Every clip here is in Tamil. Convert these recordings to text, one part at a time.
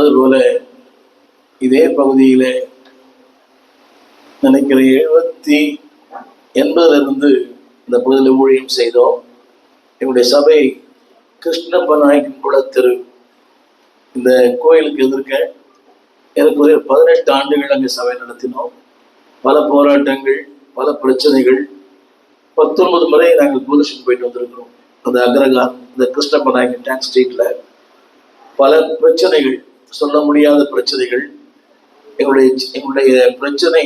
சொன்னது போல இதே பகுதியில நினைக்கிற 1980 இந்த பகுதியில் ஊழியம் செய்தோம். எங்களுடைய சபை கிருஷ்ணப்ப நாயக்கன் குளத்தெரு இந்த கோயிலுக்கு எதிர்க்க எனக்கு 18 ஆண்டுகள் அங்கே சபை நடத்தினோம். பல போராட்டங்கள், பல பிரச்சனைகள். 19 முறை நாங்கள் போலீஸுக்கு போயிட்டு வந்திருக்கிறோம். அந்த அக்ரகார், இந்த கிருஷ்ணப்ப நாயக்கன் டேங்க் ஸ்ட்ரீட்ல பல பிரச்சனைகள், சொல்ல முடியாத பிரச்சனைகள். எங்களுடைய பிரச்சனை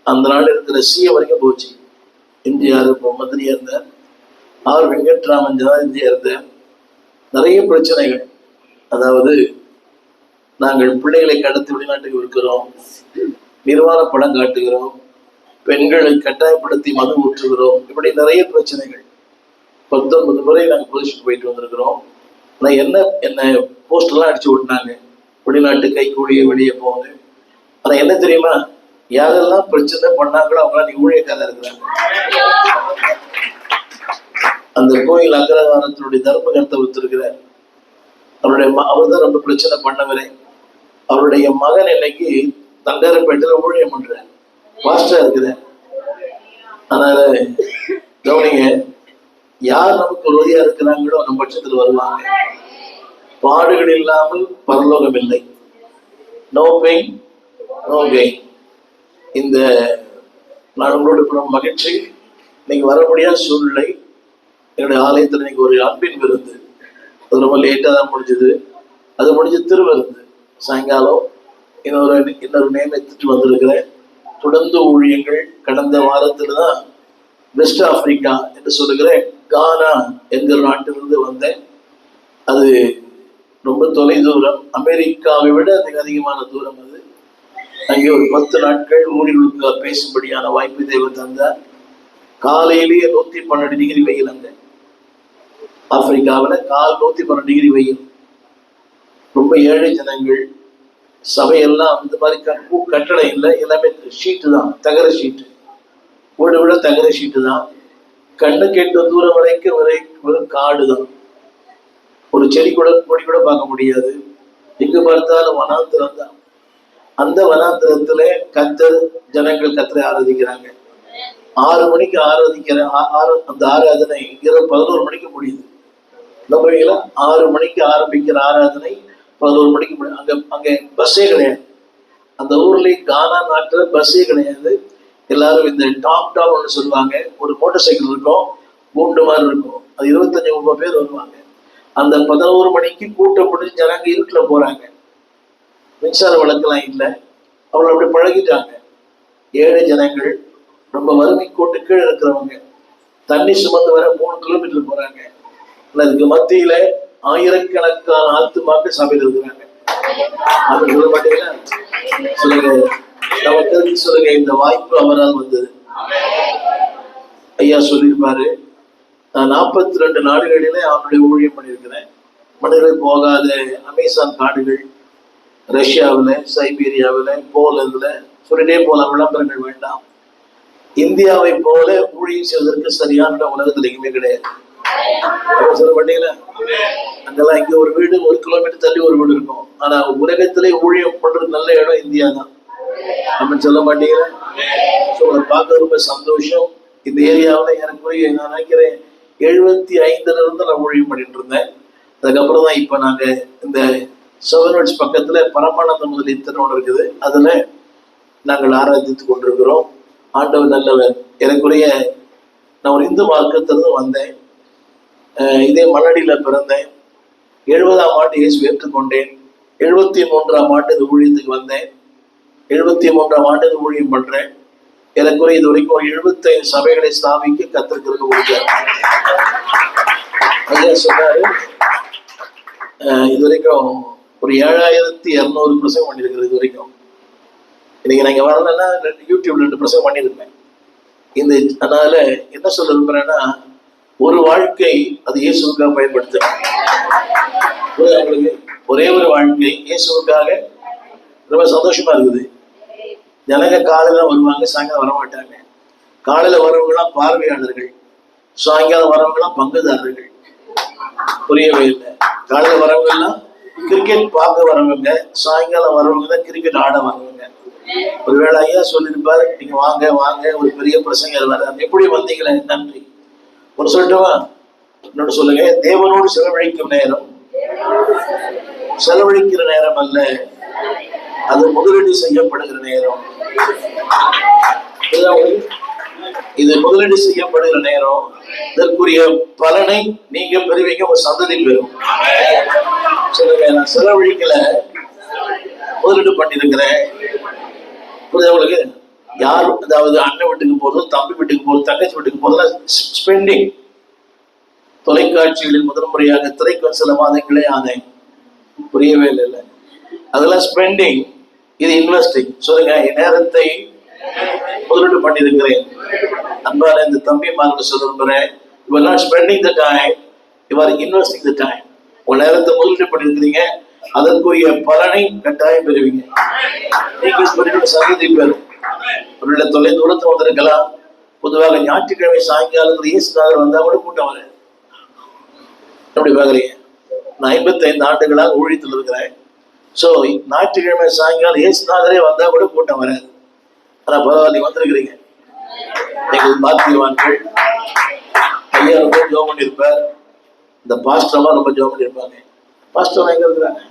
அந்த நாள் இருக்கிற சிஎம் வரைக்கும் போச்சு. எம்ஜிஆர் மந்திரியா இருந்தார், ஆர் வெங்கட்ராமன் ஜனாதிபதியா இருந்தார். நிறைய பிரச்சனைகள். அதாவது நாங்கள் பிள்ளைகளை கடத்தி வெளிநாட்டுக்கு இருக்கிறோம், நிர்வாண படம் காட்டுகிறோம், பெண்களை கட்டாயப்படுத்தி மது ஊற்றுகிறோம், இப்படி நிறைய பிரச்சனைகள். 19 முறை நாங்கள் போலீஸுக்கு போயிட்டு வந்திருக்கிறோம். ஆனால் என்ன போஸ்டர்லாம் அடிச்சு விட்டாங்க, வெளிநாட்டு கைக்கூலியை வெளியே போகுது. ஆனா என்ன தெரியுமா, யாரெல்லாம் பிரச்சனை பண்ணாங்களோ அவங்களாம் நீ ஊழியக்காரா இருக்கிறாங்க. அந்த கோயில் அக்ரஹாரத்தினுடைய தர்மகர்த்தை ஒருத்தருக்கிறார். அவர் தான் ரொம்ப பிரச்சனை பண்ணவரே. அவருடைய மகன் இன்னைக்கு தண்டரப்பேட்டையில ஊழியம் பண்றார், பாஸ்டரா இருக்கிறார். அதனால கவனிங்க, யார் நமக்கு உறுதியா இருக்கிறாங்களோ நம்ம பட்சத்தில் வருவாங்க. பாடுகள் இல்லாமல் பரலோகம் இல்லை. No pain no gain. இந்த நான் உங்களோட மகிழ்ச்சி. இன்னைக்கு வர முடியாத சூழ்நிலை. என்னுடைய ஆலயத்தில் இன்னைக்கு ஒரு அன்பின் விருந்து, அது ரொம்ப லேட்டாக தான் முடிஞ்சது. அது முடிஞ்சு திருவிருந்து சாயங்காலம் இன்னொரு நியமித்துட்டு வந்திருக்கிறேன். தொடர்ந்து ஊழியங்கள். கடந்த வாரத்தில் தான் வெஸ்ட் ஆப்பிரிக்கா என்று சொல்லுகிற கானா என்கிற நாட்டிலிருந்து வந்தேன். அது ரொம்ப தொலை தூரம், அமெரிக்காவை விட அதிகமான தூரம். அது அங்கே ஒரு 10 நாட்கள் ஊழியர்களுக்கு பேசும்படியான வாய்ப்பு தேவன் தந்தார். காலையிலேயே 112 டிகிரி வெயில். அங்க ஆப்பிரிக்காவில் 112 டிகிரி வெயில். ரொம்ப ஏழை ஜனங்கள். சபையெல்லாம் இந்த மாதிரி கட்டளை இல்லை, எல்லாமே ஷீட்டு தான், தகர ஷீட்டு. வீடு விட தகர ஷீட்டு தான். கண்ணு கேட்ட தூரம் வரைக்கும் வெறும் காடு தான். ஒரு கொடி கூட பார்க்க முடியாது. எங்க பார்த்தாலும் வனாந்திரம் தான். அந்த வனாந்திரத்துல ஜனங்கள் கத்தரை ஆராதிக்கிறாங்க. 6 மணிக்கு அந்த ஆராதனை இரவு 11 மணிக்கு முடியுது. 6 மணிக்கு ஆரம்பிக்கிற ஆராதனை 11 மணிக்கு முடியும். அங்க பஸ்ஸே கிடையாது. அந்த ஊர்ல கானா நாட்டுல பஸ்ஸே கிடையாது. எல்லாரும் இந்த டாப் ஒன்று சொல்லுவாங்க. ஒரு மோட்டார் சைக்கிள் இருக்கும், கூண்டு மாதிரி இருக்கும். அது 25-30 பேர் வருவாங்க. அந்த 11 மணிக்கு கூட்டம் முடிஞ்சு ஜனங்க இருட்டுல போறாங்க. மின்சார விளக்கெல்லாம் இல்லை. அவளை அப்படி பழகிட்டாங்க. ஏழை ஜனங்கள், ரொம்ப வறுமை கோட்டு கீழே இருக்கிறவங்க, தண்ணி சுமந்து வர 3 கிலோமீட்டர் போறாங்க. அதுக்கு மத்தியில ஆயிரக்கணக்கான ஆத்துமாக்கள் சபையில் இருக்கிறாங்க. அது சொல்ல மாட்டீங்களா? சொல்லுங்க, நமக்கு சொல்லுங்க. இந்த வாய்ப்பு அவரால் வந்தது. ஐயா சொல்லியிருப்பாரு, நான் 42 நாடுகளில அவனுடைய ஊழியம் பண்ணியிருக்கிறேன். மனிதர்கள் போகாத அமேசான் காடுகள், ரஷ்யாவில், சைபீரியாவில், போலந்துல, சொல்லிட்டே போல, விளம்பரங்கள் வேண்டாம். இந்தியாவை போல ஊழியம் செய்வதற்கு சரியான உலகத்தில் எங்குமே கிடையாது. சொல்ல மாட்டீங்களா? அங்கெல்லாம் இங்க ஒரு வீடு 1 கிலோமீட்டர் தள்ளி ஒரு வீடு இருக்கும். ஆனா உலகத்திலே ஊழியம் பண்றது நல்ல இடம் இந்தியா தான். அப்படின்னு சொல்ல மாட்டீங்களா? பார்க்க ரொம்ப சந்தோஷம். இந்த ஏரியாவில் எனக்கு நான் நினைக்கிறேன் 75 இருந்து நான் ஊழியம் பண்ணிட்டு இருந்தேன். அதுக்கப்புறம் தான் இப்ப நாங்க இந்த செவன்வர்ட்ஸ் பக்கத்துல பரமானந்த முதலியத்தன் ஒன்று இருக்குது. அதுல நாங்கள் ஆராதித்து கொண்டிருக்கிறோம். ஆண்டவர் நல்லவர். எனக்குரிய நான் ஒரு இந்து மார்க்கத்திலிருந்து வந்தேன். இதே மலடியில பிறந்தேன். 70ஆம் ஆண்டு இயேசு ஏற்றுக்கொண்டேன். 73ஆம் ஆண்டு இந்த ஊழியத்துக்கு வந்தேன். 73ஆம் ஆண்டு இந்த ஊழியம் பண்றேன். எனக்குரிய இது வரைக்கும் 75 சபைகளை ஸ்தாபிக்க கத்திருக்கிறது முடிஞ்சார். ஐயா சொன்னாரு, இது வரைக்கும் ஒரு 7200 பிரசங்கம் பண்ணியிருக்கிறது இது வரைக்கும். இன்னைக்கு நாங்க வரலன்னா யூடியூப்ல 2 பிரசங்கம் பண்ணியிருப்பேன். அதனால என்ன சொல்ல விரும்புறேன்னா, ஒரு வாழ்க்கை அது இயேசுக்காக பயன்படுத்தணும். ஒரே ஒரு வாழ்க்கை இயேசுக்காக. ரொம்ப சந்தோஷமா இருக்குது. ஜனங்க காலையில வருவாங்க, சாயங்காலம் வரமாட்டாங்க. காலையில வரவங்கலாம் பார்வையாளர்கள், சாயங்காலம் வரவங்கலாம் பங்குதாரர்கள். புரியவே இல்லை. காலையில வரவங்க எல்லாம் கிரிக்கெட் பார்க்க வரவங்க சாயங்காலம் வரவங்க தான் கிரிக்கெட் ஆட வரவங்க. ஒருவேளை ஐயா சொல்லியிருப்பாரு, நீங்க வாங்க வாங்க ஒரு பெரிய பிரசங்க வர, எப்படி வந்தீங்களே நன்றி. ஒரு சொல்லட்டுமா? இன்னொன்று சொல்லுங்க, தேவனோடு செலவழிக்கும் நேரம் செலவழிக்கிற நேரம் அல்ல, அது முதலீடு செய்யப்படுகிற நேரம். இது முதலீடு செய்யப்படுகிற நேரம். இதற்குரிய பலனை நீங்க பெறுவீங்க, உங்க சந்ததி பெறும். சொல்லுங்க, நான் செலவழிக்கல, முதலீடு பண்ணிருக்கிறேன். உங்களுக்கு யார், அதாவது அண்ணன் வீட்டுக்கு போறதும் தம்பி வீட்டுக்கு போறது தங்கச்சி வீட்டுக்கு போறதுலாம் ஸ்பெண்டிங். தொலைக்காட்சிகளில் முதல் முறையாக திரைக்கு சில மாதங்களே ஆனேன், புரியவே இல்லை. அதெல்லாம் ஸ்பெண்டிங், இது இன்வெஸ்டிங். சொல்லுங்க, என் நேரத்தை முதலீடு பண்ணியிருக்கிறேன். அன்பான இந்த தம்பிமார்க்கு சொல்லுறேன், you are not spending the time, you are investing the time. உங்க நேரத்தை முதலீடு பண்ணியிருக்கிறீங்க, அதற்குரிய பலனை கட்டாயம் பெறுவீங்க. நீங்கள் சந்ததி பெறும். ஒரு தொலை தூரத்தில் வந்திருக்கலாம். பொதுவாக ஞாயிற்றுக்கிழமை சாயங்காலத்தில் இயேசுநாதர் வந்தா கூட கூட்டம் வர. எப்படி பாக்குறீங்க? நான் 55 ஆண்டுகளாக ஊழியத்தில் இருக்கிறேன். ஸோ ஞாயிற்றுக்கிழமை சாயங்காலம் இயேசுநாதரே வந்தா கூட கூட்டம் வராது. ஆனா பரவாயில்ல, வந்திருக்கிறீங்க. நீங்கள் பாக்கியவான்கள். ஐயா ரொம்ப ஜோம் பண்ணியிருப்பார், இந்த பாஸ்டர்லாம் ரொம்ப ஜோம் பண்ணியிருப்பாங்க. பாஸ்டர் எங்க இருக்கிறாங்க?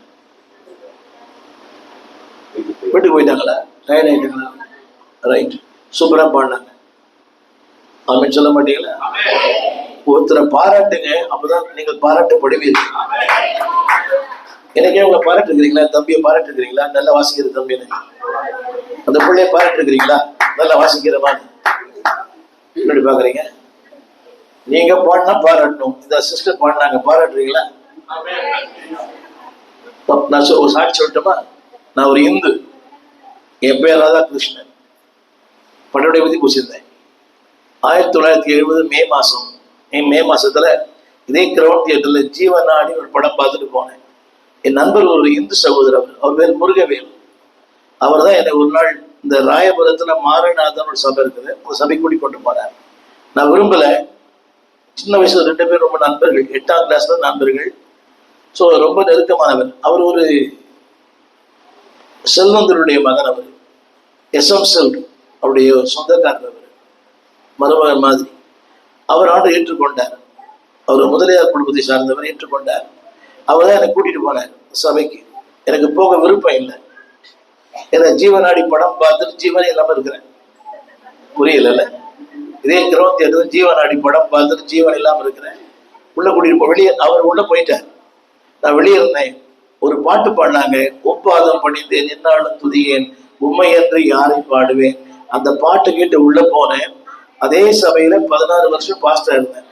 வீட்டுக்கு போயிட்டாங்களா? டயர்ட் ஆயிட்டாங்களா? ரைட், சூப்பரா பாடினாங்க. ஆமென் சொல்ல மாட்டீங்களா? ஒருத்தரை பாராட்டுங்க, அப்பதான் நீங்கள் பாராட்டப்படுவீர்கள். எனக்கே உங்களை பாராட்டு இருக்கிறீங்களா? தம்பியை பாராட்டு இருக்கிறீங்களா? நல்லா வாசிக்கிற தம்பின்னு. அந்த பிள்ளைய பாராட்டு இருக்கிறீங்களா? நல்லா வாசிக்கிறமா? எப்படி பாக்குறீங்க? நீங்க பாடினா பாராட்டணும். இந்த சிஸ்டர் பாடினாங்க, பாராட்டுறீங்களா? நான் ஒரு சாட்சி சொல்லட்டுமா? நான் ஒரு இந்து, என் பேர் ராதாகிருஷ்ணன். பட்டடைய பத்தி பூசியிருந்தேன். 1970 மே மாசத்துல இதே கிரவுண்ட் தியேட்டர்ல ஜீவநாடி ஒரு படம் பார்த்துட்டு போனேன். என் நண்பர் ஒரு இந்து சகோதரர், அவர் பேர் முருகவேல். அவர் தான் என்னை ஒரு நாள் இந்த ராயபுரத்துல மாரநாதன் ஒரு சபை இருக்குது, ஒரு சபை கூட்டி கொண்டு போனார். நான் விரும்பல. சின்ன வயசுல 2 பேரும் ரொம்ப நண்பர்கள், 8ஆம் கிளாஸ்ல நண்பர்கள். ஸோ ரொம்ப நெருக்கமானவர். அவர் ஒரு செல்வந்தருடைய மகன். அவர் SM செல்வம், அவருடைய சொந்தக்காரர். அவர் மருமகன் மாதிரி. அவர் ஆண்டு ஏற்றுக்கொண்டார். அவர் முதலியார் குடும்பத்தை சார்ந்தவர், ஏற்றுக்கொண்டார். அவர் தான் என்னை கூட்டிட்டு போனார் சபைக்கு. எனக்கு போக விருப்பம் இல்லை. ஏன்னா ஜீவநாடி படம் பார்த்துட்டு ஜீவனே இல்லாம இருக்கிறேன். புரியல? இதே கிரவுண்ட் தியேட்டர் ஜீவநாடி படம் பார்த்துட்டு ஜீவன் இல்லாம இருக்கிறேன். உள்ள கூட்டிட்டு வெளியே அவர் உள்ள போயிட்டார். நான் வெளியே இருந்தேன். ஒரு பாட்டு பாடினாங்க, ஒப்பாதம் பண்ணித்தேன் என்னாலும் துதியேன் உண்மை என்று யாரை பாடுவேன். அந்த பாட்டு கேட்டு உள்ள போனேன். அதே சபையில 16 வருஷம் பாஸ்டர் இருந்தேன்.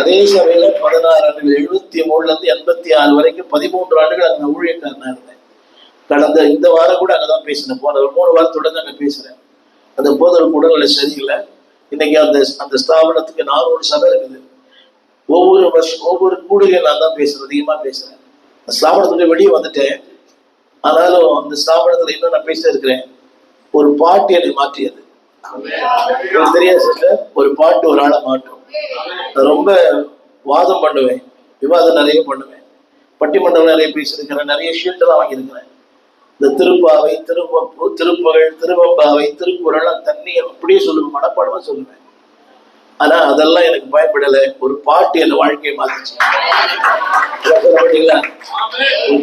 அதே சபையில 16 ஆண்டுகள், 73ல இருந்து 86 வரைக்கும் 13 ஆண்டுகள் அங்க ஊழியக்காரனா இருந்தேன். கடந்த இந்த வாரம் கூட அங்கதான் பேசினேன். போன 3 வாரத்தோட அங்க பேசுறேன். அந்த போதல் உடல்நிலை சரியில்லை. இன்னைக்கு அந்த ஸ்தாபனத்துக்கு 400 சபை இருக்குது. ஒவ்வொரு கூடுகையும் நான் தான் பேசுறேன், அதிகமா பேசுறேன். ஸ்தாபனத்துக்கு வெளியே வந்துட்டேன். ஆனாலும் அந்த ஸ்தாபனத்துல இன்னும் நான் பேசிட்டு இருக்கிறேன். ஒரு பாட்டு என்னை மாற்றியது. தெரியாது சிஸ்டர், ஒரு பாட்டு ஒரு ஆளை மாட்டும். ரொம்ப வாதம் பண்ணுவேன், விவாதம் நிறைய பண்ணுவேன், பட்டிமன்றம் நிறைய பேசியிருக்கிறேன், நிறைய ஷீல்டெல்லாம் வாங்கியிருக்கிறேன். இந்த திருப்பாவை, திருப்புகழ், திருவம்பாவை, திருக்குறள் தண்ணி அப்படியே சொல்லுவேன், மனப்பாடமா சொல்லுவேன். ஆனா அதெல்லாம் எனக்கு பயப்படலை. ஒரு பாட்டு என் வாழ்க்கையை மாத்திச்சு.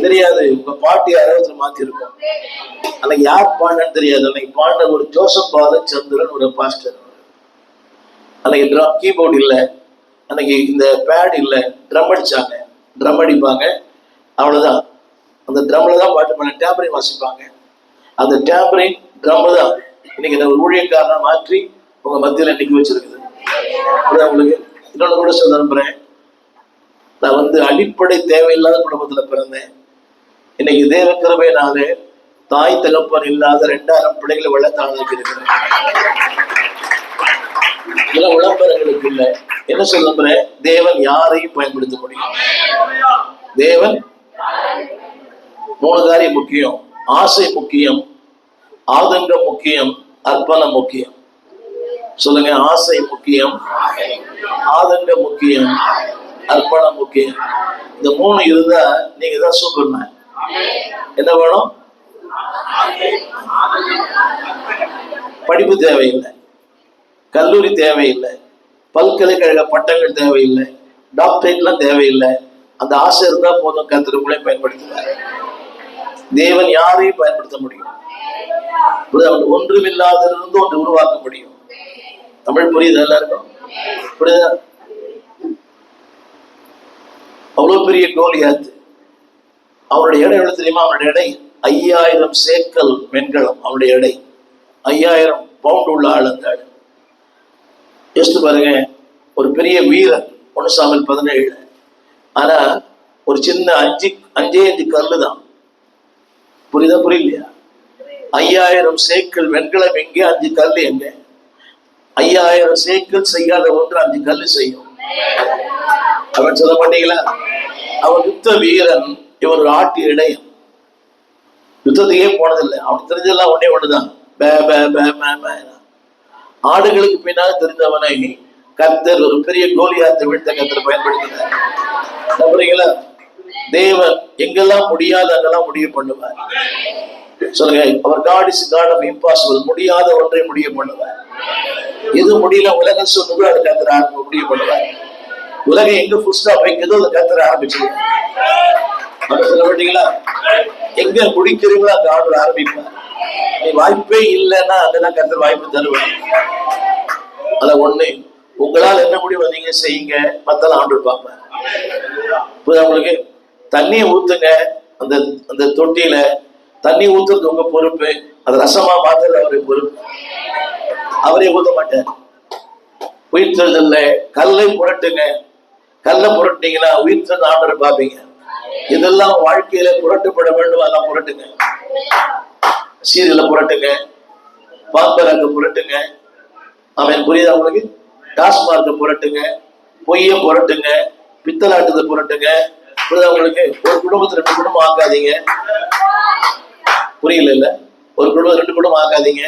தெரியாது, உங்க பாட்டு யாராவது மாத்திருக்கோம். அன்னைக்கு யார் பாண்டன்னு தெரியாது. அன்னைக்கு பாண்ட ஒரு ஜோசப் பாலச்சந்திரன் ஒரு பாஸ்டர். அன்னைக்கு கீபோர்டு இல்லை, அன்னைக்கு இந்த பேட் இல்லை, ட்ரம் அடிச்சாங்க. ட்ரம் அடிப்பாங்க, அவ்வளவுதான். அந்த ட்ரம்ல தான் பாட்டு பண்ண, டேம்பரின் வாசிப்பாங்க. அந்த டேம்பரின் ட்ரம் தான் இன்னைக்கு ஒரு ஊழியக்காரனை மாற்றி உங்க மத்தியில இன்னைக்கு வச்சிருக்குது. உங்களுக்கு இன்னொன்னு கூட சொல்ல நம்புறேன். நான் அடிப்படை தேவையில்லாத குடும்பத்துல பிறந்தேன். இன்னைக்கு தேவ கிருபையினாலே தாய் தகப்பன் இல்லாத 2000 பிள்ளைகளை வளர்த்தாங்க இருக்கிறேன். இதெல்லாம் விளம்பரங்களுக்கு இல்லை. என்ன சொல்ல நம்புறேன்? தேவன் யாரையும் பயன்படுத்த முடியும். தேவன் 3 காரியம் முக்கியம். ஆசை முக்கியம், ஆதங்கம் முக்கியம், அர்ப்பணம் முக்கியம். சொல்லுங்க, ஆசை முக்கியம், ஆதங்கம் முக்கியம், அர்ப்பணம் முக்கியம். இந்த 3 இருந்தா நீங்க தான் சூப்பர்மேன். என்ன வேணும்? படிப்பு தேவையில்லை, கல்லூரி தேவையில்லை, பல்கலைக்கழக பட்டங்கள் தேவையில்லை, டாக்டரேட்லாம் தேவையில்லை. அந்த ஆசை இருந்தா போதும், கர்த்தர் உங்களை பயன்படுத்துவார். தேவன் யாரையும் பயன்படுத்த முடியும். ஒன்றுமில்லாதிலிருந்து ஒன்று உருவாக்க முடியும். தமிழ் புரியுது எல்லாருக்கும்? புரியுதா? அவ்வளவு பெரிய கோலியாத்து. அவருடைய எடை எவ்வளவு தெரியுமா? அவருடைய எடை 5000 சேக்கல் வெண்கலம். அவருடைய எடை 5000 பவுண்ட் உள்ள ஆள் அந்த ஆள். யோசித்து பாருங்க, ஒரு பெரிய வீரர். 1 சாமுவேல் 17. ஆனா ஒரு சின்ன 5 கல்லு தான். புரியுதா? புரியலையா? 5000 சேக்கல் வெண்கலம் எங்கே? 5 கல்லு எங்க? 5000 சேக்கல் செய்யாத ஒன்று 5 கல்லு செய்யும். அவன் சொல்ல மாட்டீங்களா? அவன் யுத்த வீரன், இவர் ஒரு ஆட்டு இடையன். யுத்தத்தையே போனதில்லை. அவனுக்கு தெரிஞ்சதெல்லாம் ஒண்ணுதான், ஆடுகளுக்கு பின்னால் தெரிந்தவனை கர்த்தர் ஒரு பெரிய கோலியாத்தை வீழ்த்த கர்த்தர் பயன்படுத்தினார். நம்புறீங்களா? தேவன் எங்கெல்லாம் முடியாது அங்கெல்லாம் முடிய பண்ணுவார். சொல்லுங்க, அவர் God is God of impossible. முடியாத ஒன்றை முடிய பண்ணுவார். எது முடியல உலகம் சொன்னதோ அதை கர்த்தர் முடிய பண்ணுவார். உலகம் எங்க ஃபுல் ஸ்டாப் வைக்கிறதோ அதை கர்த்தர் ஆரம்பிச்சிருவார். சொல்ல மாட்டீங்களா? எங்க முடிக்கிறீங்களோ அந்த ஆர்டர் ஆரம்பிப்பார். நீ வாய்ப்பே இல்லைன்னா அங்கதான் கர்த்தர் வாய்ப்பு தருவார். அத ஒண்ணு, உங்களால் என்ன முடிவு நீங்க செய்யுங்க, மத்தெல்லாம் ஆர்டர் பார்ப்பேன். உங்களுக்கு தண்ணியை ஊத்துங்க. அந்த அந்த தொட்டியில தண்ணி ஊத்துறது உங்க பொறுப்பு. அது ரசமா மாத்துறது அவருடைய பொறுப்பு. அவரே ஊத்த மாட்டார். உயிர்த்தெழுதல்ல கல்லை புரட்டுங்க. கல்லை புரட்டினீங்கன்னா உயிர்த்தெழுந்த ஆண்டரை பார்ப்பீங்க. இதெல்லாம் வாழ்க்கையில புரட்டப்பட வேண்டும். அதெல்லாம் புரட்டுங்க. சீரியல புரட்டுங்க, பாம்பராக்க புரட்டுங்க. அவன் புரியுதா உங்களுக்கு? டாஸ்மார்க்க புரட்டுங்க, பொய்ய புரட்டுங்க, பித்தலாட்டத்தை புரட்டுங்க. புரியுதா உங்களுக்கு? ஒரு குடும்பத்துல 2 குடும்பம் ஆக்காதீங்க. புரியல இல்ல? ஒரு குடும்பம் 2 குடும்பம் ஆக்காதீங்க.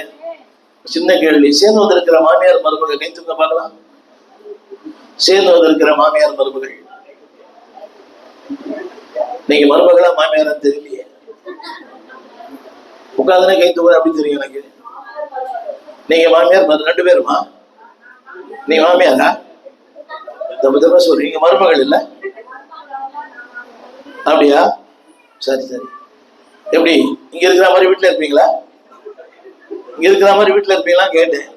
சின்ன கேள்வி, சேர்ந்து வந்திருக்கிற மாமியார் மருமகள் கைத்துங்க பார்க்கலாம். சேர்ந்து வந்திருக்கிற மாமியார் மருமகள், நீங்க மருமகளா மாமியாரா தெரியலையே. உட்காந்துனே கைத்து அப்படி தெரியும் எனக்கு. நீங்க மாமியார் 2 பேருமா? நீ மாமியாரா? தப்பு சொல்றீங்க. மருமகள் இல்ல அப்படியா? சரி சரி. எப்படி இங்க இருக்கிற மாதிரி வீட்டுல இருப்பீங்களா? இங்க இருக்கிற மாதிரி வீட்டுல இருப்பீங்களா கேட்டேன்.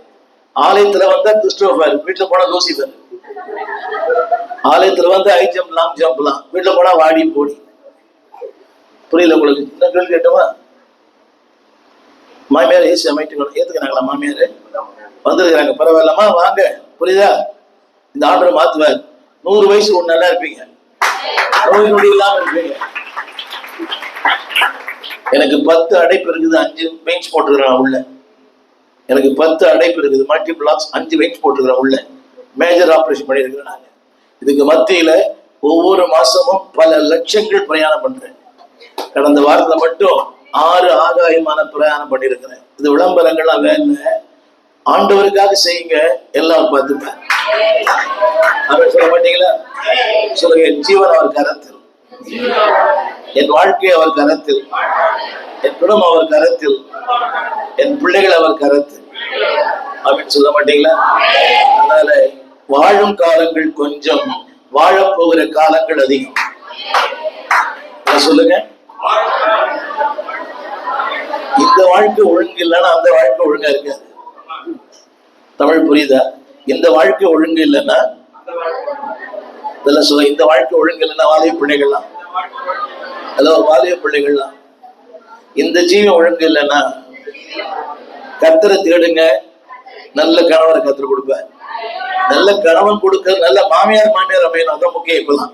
ஆலயத்துல வந்தா கிறிஸ்டோபர், வீட்டுல போனா லூசிபர். ஆலயத்துல வந்து ஹை ஜம்ப் லாங் ஜம்ப்லாம், வீட்டுல போனா வாடி போடி. புரியல உங்களுக்கு? இன்னும் கேள்வி கேட்டோமா? மாமியார் ஏசி அமைட்டுக்கணும். ஏத்துக்கிறாங்களா? மாமியார் வந்துருக்கிறாங்க, பரவாயில்லமா வாங்க. புரியுதா? இந்த ஆர்டர் மாத்துவார். 100 வயசு ஒண்ணு நல்லா இருப்பீங்க, நோய் நொடி இல்லாம இருப்பீங்க. எனக்கு 10 அடைப்பு இருக்குது, 5 பெஞ்ச் போட்டுக்கிறேன் உள்ள. எனக்கு 10 அடைப்பு இருக்குது, மல்டிபிளாக்ஸ் 5 பெஞ்ச் போட்டுக்கிறேன் உள்ள. மேஜர் ஆபரேஷன் பண்ணியிருக்கிறேன் நாங்க. இதுக்கு மத்தியில ஒவ்வொரு மாசமும் பல லட்சங்கள் பிரயாணம் பண்றேன். கடந்த வாரத்துல மட்டும் 6 ஆகாயமான பிரயாணம் பண்ணியிருக்கிறேன். இது விளம்பரங்கள்லாம் வேலை, ஆண்டவருக்காக செய்யுங்க, எல்லாம் பார்த்துப்பேன். அவர் சொல்ல மாட்டீங்களா? சொல்லுங்க, என் ஜீவன் அவர் கரத்தில், என் வாழ்க்கை அவர் கரத்தில், என் குடும்பம் அவர் கரத்தில், என் பிள்ளைகள் அவர் கரத்தில் அப்படின்னு சொல்ல மாட்டீங்களா? அதனால வாழும் காலங்கள் கொஞ்சம், வாழப்போகிற காலங்கள் அதிகம். சொல்லுங்க, இந்த வாழ்க்கை ஒழுங்கு இல்லைன்னா அந்த வாழ்க்கை ஒழுங்கா இருக்காது. தமிழ் புரியுதா? இந்த வாழ்க்கை ஒழுங்கு இல்லைன்னா இதெல்லாம் சொல்ல. இந்த வாழ்க்கை ஒழுங்கு இல்லைன்னா வாலிய பிள்ளைகள்லாம், அதாவது வாலிய பிள்ளைகள்லாம், இந்த ஜீவன் ஒழுங்கு இல்லைன்னா கர்த்தரை தேடுங்க. நல்ல கணவரை கர்த்தர் கொடுப்பார். நல்ல கணவன் கொடுக்க, நல்ல மாமியார் அமையணும். அதான் முக்கியம். இப்பெல்லாம்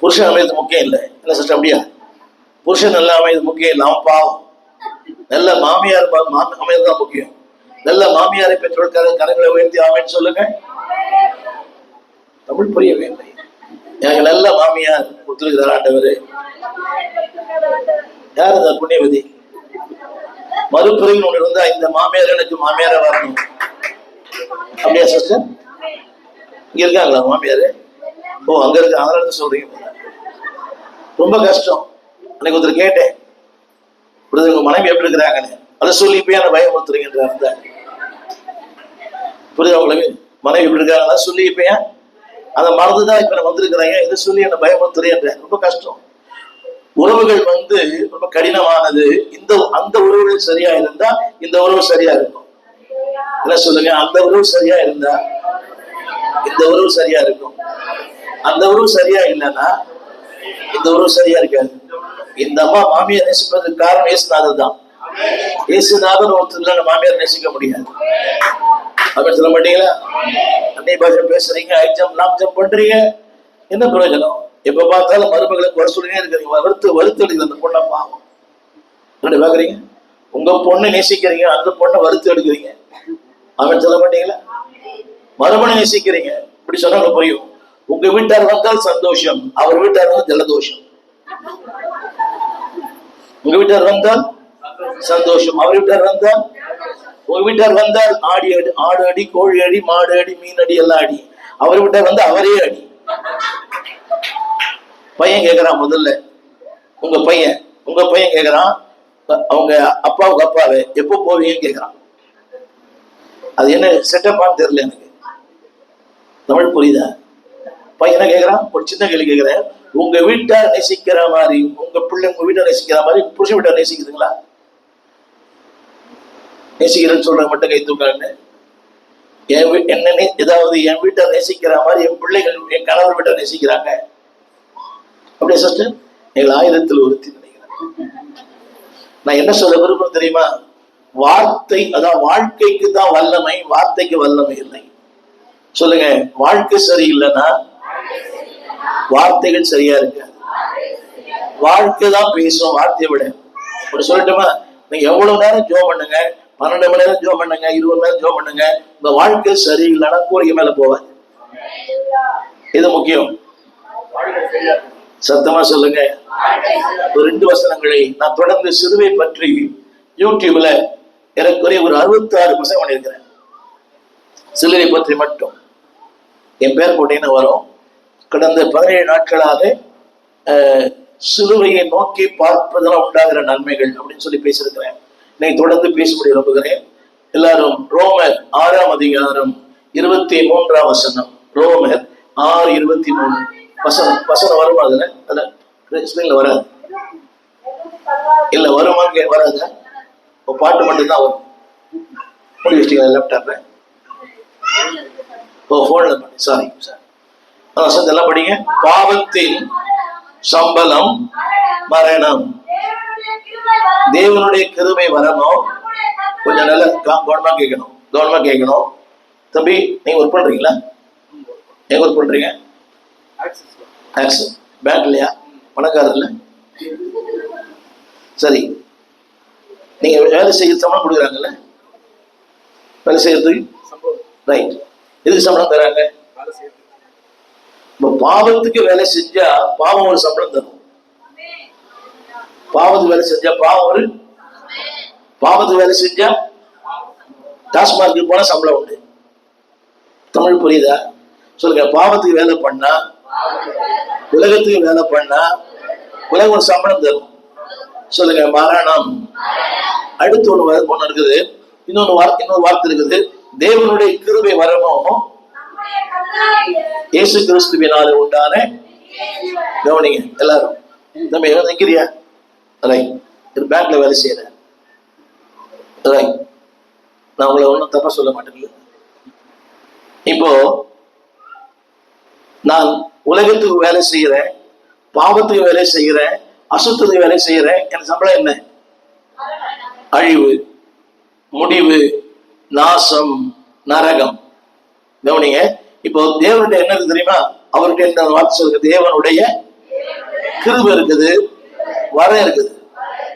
புருஷன் அமையது முக்கியம் இல்லை. என்ன சிஸ்டர் அப்படியா? புருஷன் நல்லா அமையது முக்கியம் இல்லை, அவன் பாவம். நல்ல மாமியார் அமையது தான் முக்கியம். நல்ல மாமியாரை பெற்றோர் கரங்களை உயர்த்தி ஆமைன்னு சொல்லுங்க. தமிழ் புரியவே இல்லை. எனக்கு நல்ல மாமியார் கொடுத்திருக்கிறார் ஆண்டவர். யார் அந்த புண்ணியவதி? மறுபிறவின்னு ஒண்ணு இருந்தா இந்த மாமியார் எனக்கு மாமியாரா வரணும். அப்படியா சிஸ்டர்? இங்க இருக்காங்களா மாமியாரு? ஓ அங்க இருக்கு, அதனால சொல்றீங்க. ரொம்ப கஷ்டம். அன்னைக்கு ஒருத்தர் கேட்டேன், உங்க மனைவி எப்படி இருக்கிறாங்கன்னு, அதை சொல்லி போய் அந்த பயமுறுத்துறீங்க. புரியுது உங்களுக்கு? மனைவி எப்படி இருக்காங்க சொல்லி இப்ப அதை மறந்துதான் இப்ப நான் வந்திருக்கிறேன், இதை சொல்லி என்ன பயமுறுத்துறேன். ரொம்ப கஷ்டம். உறவுகள் ரொம்ப கடினமானது. அந்த உறவுகள் சரியா இருந்தா இந்த உறவு சரியா இருக்கும். என்ன சொல்லுங்க? அந்த உறவு சரியா இருந்தா இந்த உறவு சரியா இருக்கும். அந்த உறவு சரியா இல்லைன்னா இந்த உறவு சரியா இருக்காது. இந்த அம்மா மாமியார் நேசிப்பதற்கு காரணம் இயேசுநாதர் தான். இயேசுநாதர் ஒருத்தர் மாமியார் நேசிக்க முடியாது. அப்படி சொல்ல மாட்டீங்களா? அன்னை பாஷை பேசுறீங்க, ஐஜம் லாம் ஜம் பண்றீங்க, என்ன பிரயோஜனம்? எப்ப பார்த்தாலும் மருமகளை குறை சொல்லினே இருக்கிறீங்க. வருத்து எடுக்கிற அந்த பொண்ணை பாவம் என்ன பாக்குறீங்க? உங்க பொண்ணை நேசிக்கிறீங்க, அந்த பொண்ணை வருத்து எடுக்கிறீங்க. அவன் சொல்ல மாட்டீங்களா? மறுமணம் நேசிக்கிறீங்க, இப்படி சொன்னா புரியும். உங்க வீட்டார் வந்தால் சந்தோஷம், அவர் வீட்டார் வந்தால் ஜலதோஷம். உங்க வீட்டார் வந்தால் சந்தோஷம், அவர் வீட்டார் வந்தால், உங்க வீட்டார் வந்தால் ஆடு அடி, கோழி அடி, மாடு அடி, மீன் அடி, எல்லாம் அடி. அவர் வீட்டார் வந்து அவரே அடி. பையன் கேட்கிறான், முதல்ல உங்க பையன் கேட்கிறான், அவங்க அப்பாவுக்கு அப்பாவே எப்போ போவீங்கன்னு கேட்கிறான். அது என்ன செட்டப்பான்னு தெரியல எனக்கு. தமிழ் புரியுதா? பையனை கேட்கிறான், ஒரு சின்ன கேள்வி கேட்கிறேன். உங்க வீட்டார் நேசிக்கிற மாதிரி உங்க பிள்ளை உங்க வீட்டை நேசிக்கிற மாதிரி புருஷ வீட்டார் நேசிக்குதுங்களா? நேசிக்கிறேன்னு சொல்ற மட்டும் கை தூக்கான்னு. ஏதாவது என் வீட்டார் நேசிக்கிற மாதிரி என் பிள்ளைகள் என் கணவர் வீட்டை நேசிக்கிறாங்க அப்படியே சிஸ்டர், எங்கள் 1000ல் ஒருத்தி நினைக்கிறேன். நான் என்ன சொல்ல விரும்புறேன் தெரியுமா? வார்த்தை, அதான் வாழ்க்கைக்கு தான் வல்லமை, வார்த்தைக்கு வல்லமை இல்லை. சொல்லுங்க, வாழ்க்கை சரியில்லைன்னா வார்த்தைகள் சரியா இருக்கு. வாழ்க்கை தான் பேசும் வார்த்தையை விட. ஒரு சொல்லட்டுமா? நீங்க எவ்வளவு நேரம் ஜோ பண்ணுங்க, 12 மணி நேரம் ஜோ பண்ணுங்க, 20 மணி நேரம் ஜோ பண்ணுங்க, இந்த வாழ்க்கை சரியில்லைன்னா கூரைக்கு மேல போவாங்க. இது முக்கியம். சத்தமா சொல்லுங்க. ஒரு 2 வசனங்களை நான் தொடர்ந்து சிலுவை பற்றி யூடியூப்ல எனக்குரிய ஒரு 66 பசங்க பண்ணியிருக்கிறேன். சிலுவை பற்றி மட்டும் என் பேர் போட்டீங்கன்னா வரும். கடந்த 17 நாட்களாக சிலுவையை நோக்கி பார்ப்பதெல்லாம் உண்டாகிற நன்மைகள் அப்படின்னு சொல்லி பேசியிருக்கிறேன். இன்னைக்கு தொடர்ந்து பேசப்படி விரும்புகிறேன். எல்லாரும் ரோமர் 6ஆம் அதிகாரம் 23ஆம் வசனம். ரோமர் 6:23 வசனம் வருமா? அதுல ஸ்கிரீன்ல வராது இல்ல, வருமா? வராது. பாட்டு மட்டும்தான் வரும். முடி வச்சிட்டீங்க லேப்டாப்ல? போன்ல பண்ணி, சாரி சார். எல்லாம் படிங்க. பாவத்தின் சம்பளம் மரணம், தேவனுடைய கிருபை வரணும். கொஞ்சம் நல்ல கவனமா கேட்கணும். தம்பி, நீங்க ஒர்க் பண்றீங்களா? எங்க ஒர்க் பண்றீங்க? பேங்க் இல்லையா? பணக்காரர் இல்ல? சரி, நீங்க வேலை செய்ய சம்பளம் கொடுக்குறாங்கல்ல? வேலை செய்யறதுக்கு ரைட். எதுக்கு சம்பளம் தராங்க? பாவத்துக்கு வேலை செஞ்சா பாவம் ஒரு சம்பளம் தரும். பாவத்துக்கு வேலை செஞ்சா பாவத்துக்கு வேலை செஞ்சா டாஸ்மார்க்கு போனா சம்பளம் உண்டு. தமிழ் புரியுதா? சொல்லுங்க. பாவத்துக்கு வேலை பண்ணா, உலகத்துக்கு வேலை பண்ணா உலகம் ஒரு சம்பளம் தரும். சொல்லுங்க. மரணம். அடுத்து ஒண்ணு இருக்குது, இன்னொரு வார்த்தை இருக்குது. தேவனுடைய கிருபை வரணும், இயேசு கிறிஸ்துவினால உண்டான, கவனிங்க எல்லாரும். நம்ம எங்க நிக்கிறியா? பேங்க்ல வேலை செய்யறேன். நான் உங்களை ஒன்றும் தப்பா சொல்ல மாட்டேன். இப்போ நான் உலகத்துக்கு வேலை செய்யறேன், பாவத்துக்கு வேலை செய்யறேன், அசுத்தத்துக்கு வேலை செய்யறேன். என் சம்பளம் என்ன? அழிவு, முடிவு, நாசம், நரகம். கவனிங்க. இப்போ தேவனுடைய என்ன தெரியுமா? அவருடைய என்ன வார்த்தை சொல்லுங்க? தேவனுடைய கிருபை இருக்குது, வரம் இருக்குது.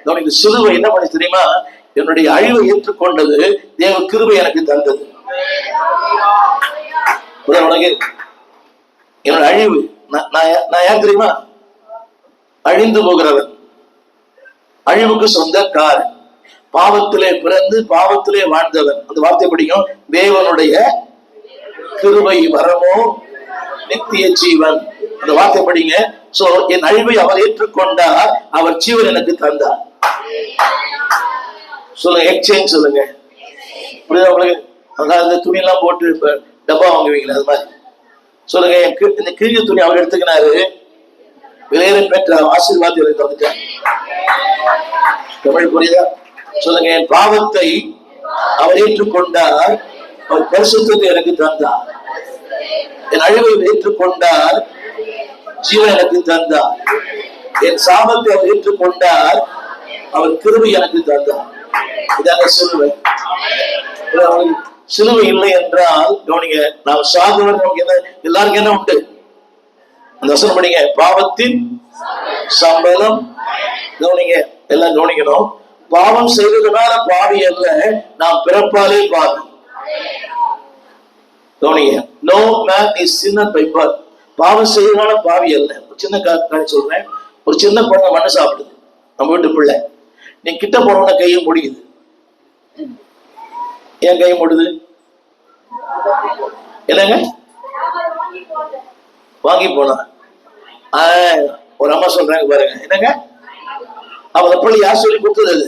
கவனிங்க. சிலுவை என்ன பண்ணி தெரியுமா? என்னுடைய அழிவை ஏற்றுக்கொண்டது, தேவ கிருபை எனக்கு தந்தது. உனக்கு என்னோட அழிவு, நான் யார் தெரியுமா? அழிந்து போகிறவன், அழிவுக்கு சொந்தக்காரன், பாவத்திலே பிறந்து பாவத்திலே வாழ்ந்தவன். அந்த வார்த்தை படிக்கும். தேவனுடைய கிருபை வரமோ நித்திய ஜீவன். அந்த வார்த்தை படிங்க. சோ என் அழிவை அவர் ஏற்றுக்கொண்டார், அவர் ஜீவன் எனக்கு தந்தார். சொல்லுங்க, எக்ஸ்சேஞ்ச் சொல்லுங்க. புரியுதா உங்களுக்கு? அதாவது துணி எல்லாம் போட்டு டப்பா வாங்குவீங்களா, அது மாதிரி சொல்லுங்க. இந்த கிழிஞ்ச துணி அவர் எடுத்துக்கினாரு, விலையில பெற்ற ஆசீர்வாதம் எனக்கு வந்துட்டார். தமிழ் புரியுதா? சொல்லுங்க, என் பாவத்தை அவர் ஏற்றுக்கொண்டார், அவர் பரிசுத்தத்தை எனக்கு தந்தார். என் அழிவை ஏற்றுக்கொண்டார், ஜீவன் எனக்கு தந்தார். என் சாபத்தை அவர் ஏற்றுக்கொண்டார், அவர் கிருபை எனக்கு தந்தார். இதாக சிலுவை. சிலுவை இல்லை என்றால் கவனிங்க, நாம் சாகுவது நமக்கு என்ன, எல்லாருக்கும் என்ன உண்டு? அந்த வசனம் படிங்க. பாவத்தின் சம்பளம், கவனிங்க, எல்லாம் கவனிக்கணும். பாவம் செய்ததுனால பாவி அல்ல, நாம் பிறப்பாலே பாவி. கவனிங்க, no man is sinner by birth. பாவம் செய்ததுனால பாவி அல்ல. சின்ன காரணம் சொல்றேன். ஒரு சின்ன குழந்தை மண்ணு சாப்பிடுது, நம்ம வீட்டு பிள்ளை. நீ கிட்ட போனோம்னா கையை முடியுது. ஏன் கை மூடுது? என்னங்க? வாங்கி போனா. ஒரு அம்மா சொல்றாங்க பாருங்க, என்னங்க? அந்த பிள்ளை யார் சொல்லி கொடுத்தது? அது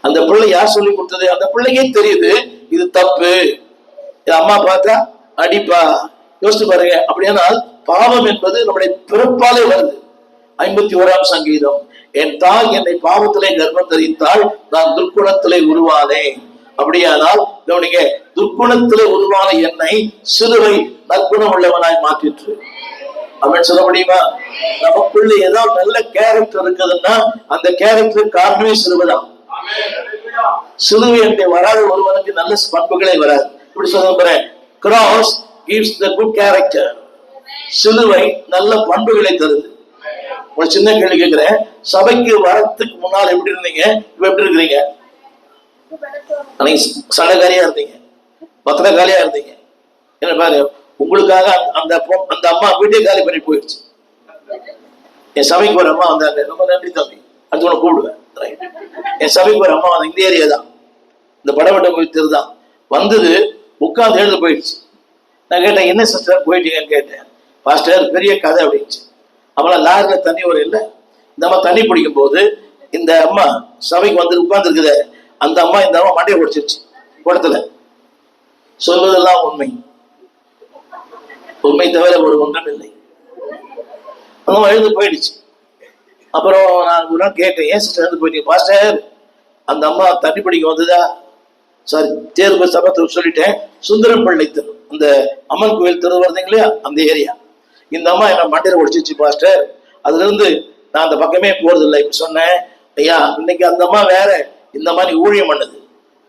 அந்த பிள்ளை யார் சொல்லி கொடுத்தது? அந்த பிள்ளைக்கே தெரியுது இது தப்பு. அம்மா பார்த்தா அடிப்பா. யோசிச்சு பாருங்க. அப்படியானால் பாவம் என்பது நம்முடைய பிறப்பாலே வருது. 51ஆம் சங்கீதம், என் தாய் என்னை பாவத்திலே கர்ப்பம் தரித்தாள், நான் துர்க்குணத்திலே உருவானேன். அப்படியானால் கவனிங்க, துர்க்குணத்திலே உருவான என்னை சிலுவை நற்குணம் உள்ளவனாய் மாற்றிற்று. அப்படின்னு சொல்ல முடியுமா? நமக்குள்ள ஏதாவது நல்ல கேரக்டர் இருக்குதுன்னா அந்த கேரக்டர் காரணமே சிலுவைதான். சிலுவை என்று வராத ஒருவனுக்கு நல்ல பண்புகளே வராது. இப்படி சொல்ல cross gives the good character. சிலுவை நல்ல பண்புகளை தருது. ஒரு சின்ன கேள்வி கேட்கிறேன், சபைக்கு வரத்துக்கு முன்னால் எப்படி இருந்தீங்க, இப்ப எப்படி இருக்கிறீங்க? சடகாரியா இருந்தீங்க, பத்திரகாலியா இருந்தீங்க. என்ன பாரு, உங்களுக்காக அந்த அம்மா வீட்டே காலி பண்ணி போயிடுச்சு. என் சபைக்கு ஒரு அம்மா வந்தாங்க, ரொம்ப நன்றி தம்பி, அடுத்து உன கூப்பிடுவேன். என் சபைக்கு ஒரு அம்மா வந்து இந்த ஏரியா தான், இந்த படவட்டம் கோயில் தெரு தான் வந்தது. உட்கார்ந்து எழுந்து போயிடுச்சு. நான் கேட்டேன், என்ன சிஸ்டர் போயிட்டீங்கன்னு கேட்டேன். பாஸ்டர் பெரிய கதை அப்படின்ச்சு. அப்பெல்லாம் லாரில தண்ணி வரும் இல்லை, இந்த அம்மா தண்ணி பிடிக்கும் போது இந்த அம்மா சபைக்கு வந்து உட்கார்ந்து இருக்குது. அந்த அம்மா இந்த அம்மா மண்டையை உடைச்சிருச்சு குடத்துல. சொல்வதெல்லாம் உண்மை, உண்மை தவிர ஒரு ஒன்றும் இல்லை. அம்மா எழுந்து போயிடுச்சு. அப்புறம் நான் ஒரு நாள் கேட்டேன், ஏன் சிஸ்டர் எழுந்து போயிட்டீங்க? பாஸ்டர் அந்த அம்மா தண்ணி பிடிக்க வந்ததா? சாரி, தேர்வு சபத்தை சொல்லிட்டேன். சுந்தரம் பிள்ளை தெரு, அந்த அம்மன் கோயில் தெரு வருதுங்க இல்லையா, அந்த ஏரியா. இந்த அம்மா என்ன மண்டையில உடைச்சிச்சு பாஸ்டர். அதுல இருந்து நான் அந்த பக்கமே போறது இல்லை. இப்ப சொன்னேன், ஐயா இன்னைக்கு அந்த அம்மா வேற, இந்த மாதிரி ஊழியம் பண்ணுது.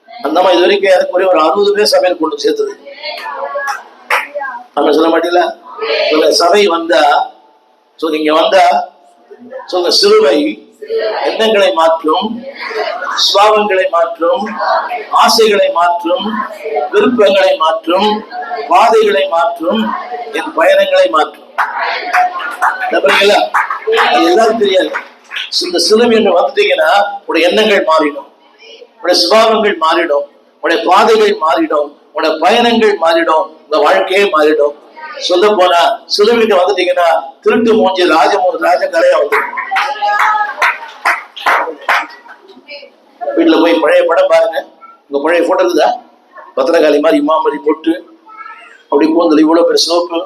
அந்த அம்மா இது வரைக்கும் எனக்கு ஒரே ஒரு 60 பேர் சபையில் கொண்டு சேர்த்தது. நம்ம சொல்ல மாட்டீங்களா? சபை வந்தா சொல்லுங்க, இங்க வந்தா சொல்லுங்க, சிலுவை எண்ணங்களை மாற்றும், சுபாவங்களை மாற்றும், ஆசைகளை மாற்றும், விருப்பங்களை மாற்றும், பாதைகளை மாற்றும், என் பயணங்களை மாற்றும். எல்லாரும் தெரியாது. இந்த சிலுவை என்று வந்துட்டீங்கன்னா உடைய எண்ணங்கள் மாறிடும், உடைய சுபாவங்கள் மாறிடும், உடைய பாதைகள் மாறிடும், உடைய பயணங்கள் மாறிடும், உங்க வாழ்க்கையே மாறிடும். சொல்ல போனா சிலுவைக்கு வந்துட்டீங்கன்னா திருட்டு மூஞ்சி ராஜகலையா வந்து வீட்டுல போய் பழைய படம் பாருங்க. உங்க பழைய போட்டோ இருக்குதா? பத்திரகாளி மாதிரி இம்மா மாதிரி போட்டு அப்படி கூந்தல் இவ்வளவு பேர் சோப்பு,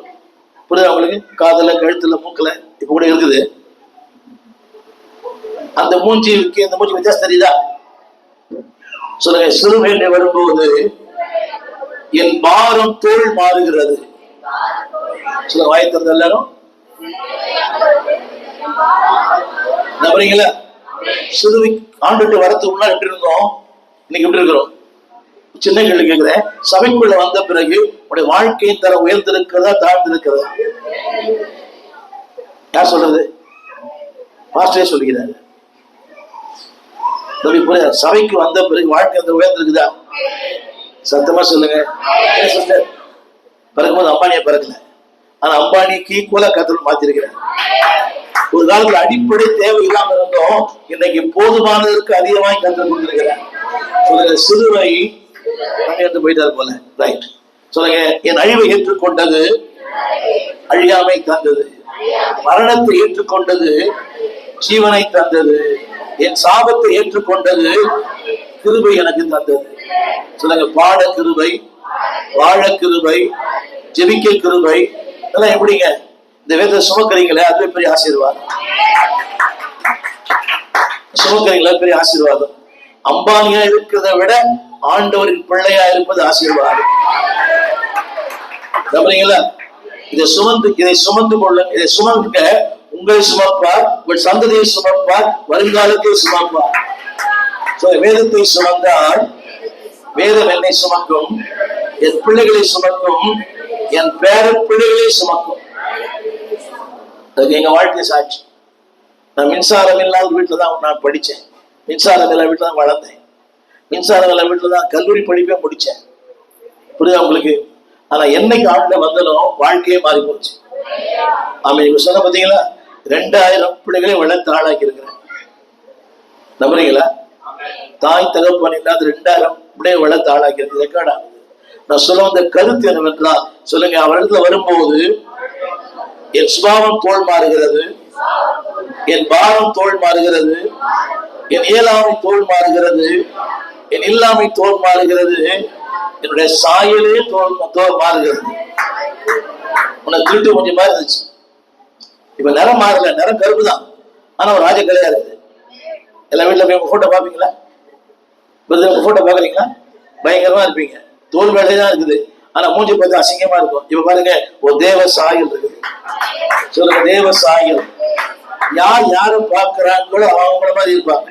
புரியுது அவங்களுக்கு? காதல கழுத்துல மூக்கல இப்ப கூட இருக்குது. அந்த மூஞ்சிக்கு இந்த மூஞ்சி வித்தியாசம் தெரியுதா? சொல்லுங்க, சிலுவை வரும்போது என் பாரம் தோல் மாறுகிறது. சொல்லுங்க, வாய்த்திருந்த எல்லாரும் நம்புறீங்களா? சிலுவை ஆண்டுட்டு வரத்துக்கு முன்னாடி எப்படி இருந்தோம், இன்னைக்கு எப்படி இருக்கிறோம்? சின்ன கேள்வி கேட்கிறேன். சபைக்குள்ள வந்த பிறகு உடைய வாழ்க்கையின் தரம் உயர்ந்திருக்கிறதா தாழ்ந்திருக்கிறதா? யார் சொல்றது? பாஸ்டரே சொல்லுகிறாரு. சபைக்கு வந்த பிறகு வாழ்க்கை உயர்ந்திருக்குதா? சத்தமா சொல்லுங்க. பிறக்கும்போது அம்பானியை பிறக்கல, ஆனா அம்பானிக்கு ஈக்குவலா கத்தல் மாத்திருக்கிறேன். ஒரு காலத்துல அடிப்படை தேவை இல்லாம இருந்தோம், இன்னைக்கு போதுமானதற்கு அதிகமாக கத்தல் கொடுத்திருக்கிறேன். சொல்லுங்க, சிலுவை போயிட்டாரு போல. ரைட். சொல்லுங்க, என் அழிவை ஏற்றுக்கொண்டது அழியாமை தந்தது. மரணத்தை ஏற்றுக்கொண்டது ஜீவனை தந்தது. என் சாபத்தை ஏற்றுக்கொண்டது கிருபை எனக்கு தந்தது. சொல்லுங்க, பாட கிருபை, வாழ கிருபை, ஜெபிக்க கிருபை. இதெல்லாம் எப்படிங்க? இந்த வேதத்தை சுமக்கிறீங்களே, அதுவே பெரிய ஆசீர்வாதம். சுமக்கிறீங்களா, பெரிய ஆசீர்வாதம். அம்பானியா இருக்கிறத விட ஆண்டவரின் பிள்ளையா இருப்பது ஆசீர்வாதம். நம்புறீங்களா? இதை சுமந்து கொள்ள, இதை சுமக்க உங்களை சுமப்பார், உங்கள் சந்ததியை சுமப்பார், வருங்காலத்தை சுமப்பார். வேதத்தை சுமந்தால் வேதம் என்னை சுமக்கும், என் பிள்ளைகளை சுமக்கும், என் பேர பிள்ளைகளை சுமக்கும். அதுக்கு எங்க வாழ்க்கை சாட்சி. நான் மின்சாரம் இல்லாத வீட்டுல தான் நான் படிச்சேன், மின்சாரம் இல்லாத வீட்டுல தான் வளர்ந்தேன், மின்சாரம் இல்லாத வீட்டுல தான் கல்லூரி படிப்பே முடிச்சேன். புரியுதா உங்களுக்கு? ஆனா என்னைக்கு ஆண்டு வந்தனும் வாழ்க்கையே மாறி போச்சு. ஆமா, இப்ப சொன்ன பாத்தீங்களா, 2000 பிள்ளைகளை வளர்த்து ஆளாக்கி இருக்கிறேன். நம்புறீங்களா? தாய் தகப்பன் இல்லாத 2000 பிள்ளையை வளர்த்து ஆளாக்கி இருக்கு. ரெக்கார்ட் ஆகுது. நான் சொல்ல வந்த கருத்து என்னவென்றால், சொல்லுங்க, அவரிடத்துல வரும்போது என் சுபாவம் தோல் மாறுகிறது, என் பாரம் தோல் மாறுகிறது, என் இயலாமை தோல் மாறுகிறது, என் இல்லாமை தோல் மாறுகிறது, என்னுடைய சாயலே தோல் மாறுகிறது. உனக்கு திருட்டு கொஞ்சம் மாதிரி இருந்துச்சு, இப்ப நிறம் மாறல, நிறம் கருப்பு தான், ஆனா ஒரு ராஜ கலையா இருக்குது. எல்லா வீட்டுல போய் உங்க போட்டோ பாப்பீங்களா? உங்க போட்டோ பாக்குறீங்களா? பயங்கரமா இருப்பீங்க, தோல் வேலைதான் இருக்குது, ஆனா மூஞ்சி பார்த்து அசிங்கமா இருக்கும். இப்ப பாருங்க, ஒரு தேவ சாயல் இருக்குது. சொல்லுங்க, தேவ சாயல். யார் யாரை பார்க்கிறாங்களோ அவங்கள மாதிரி இருப்பாங்க.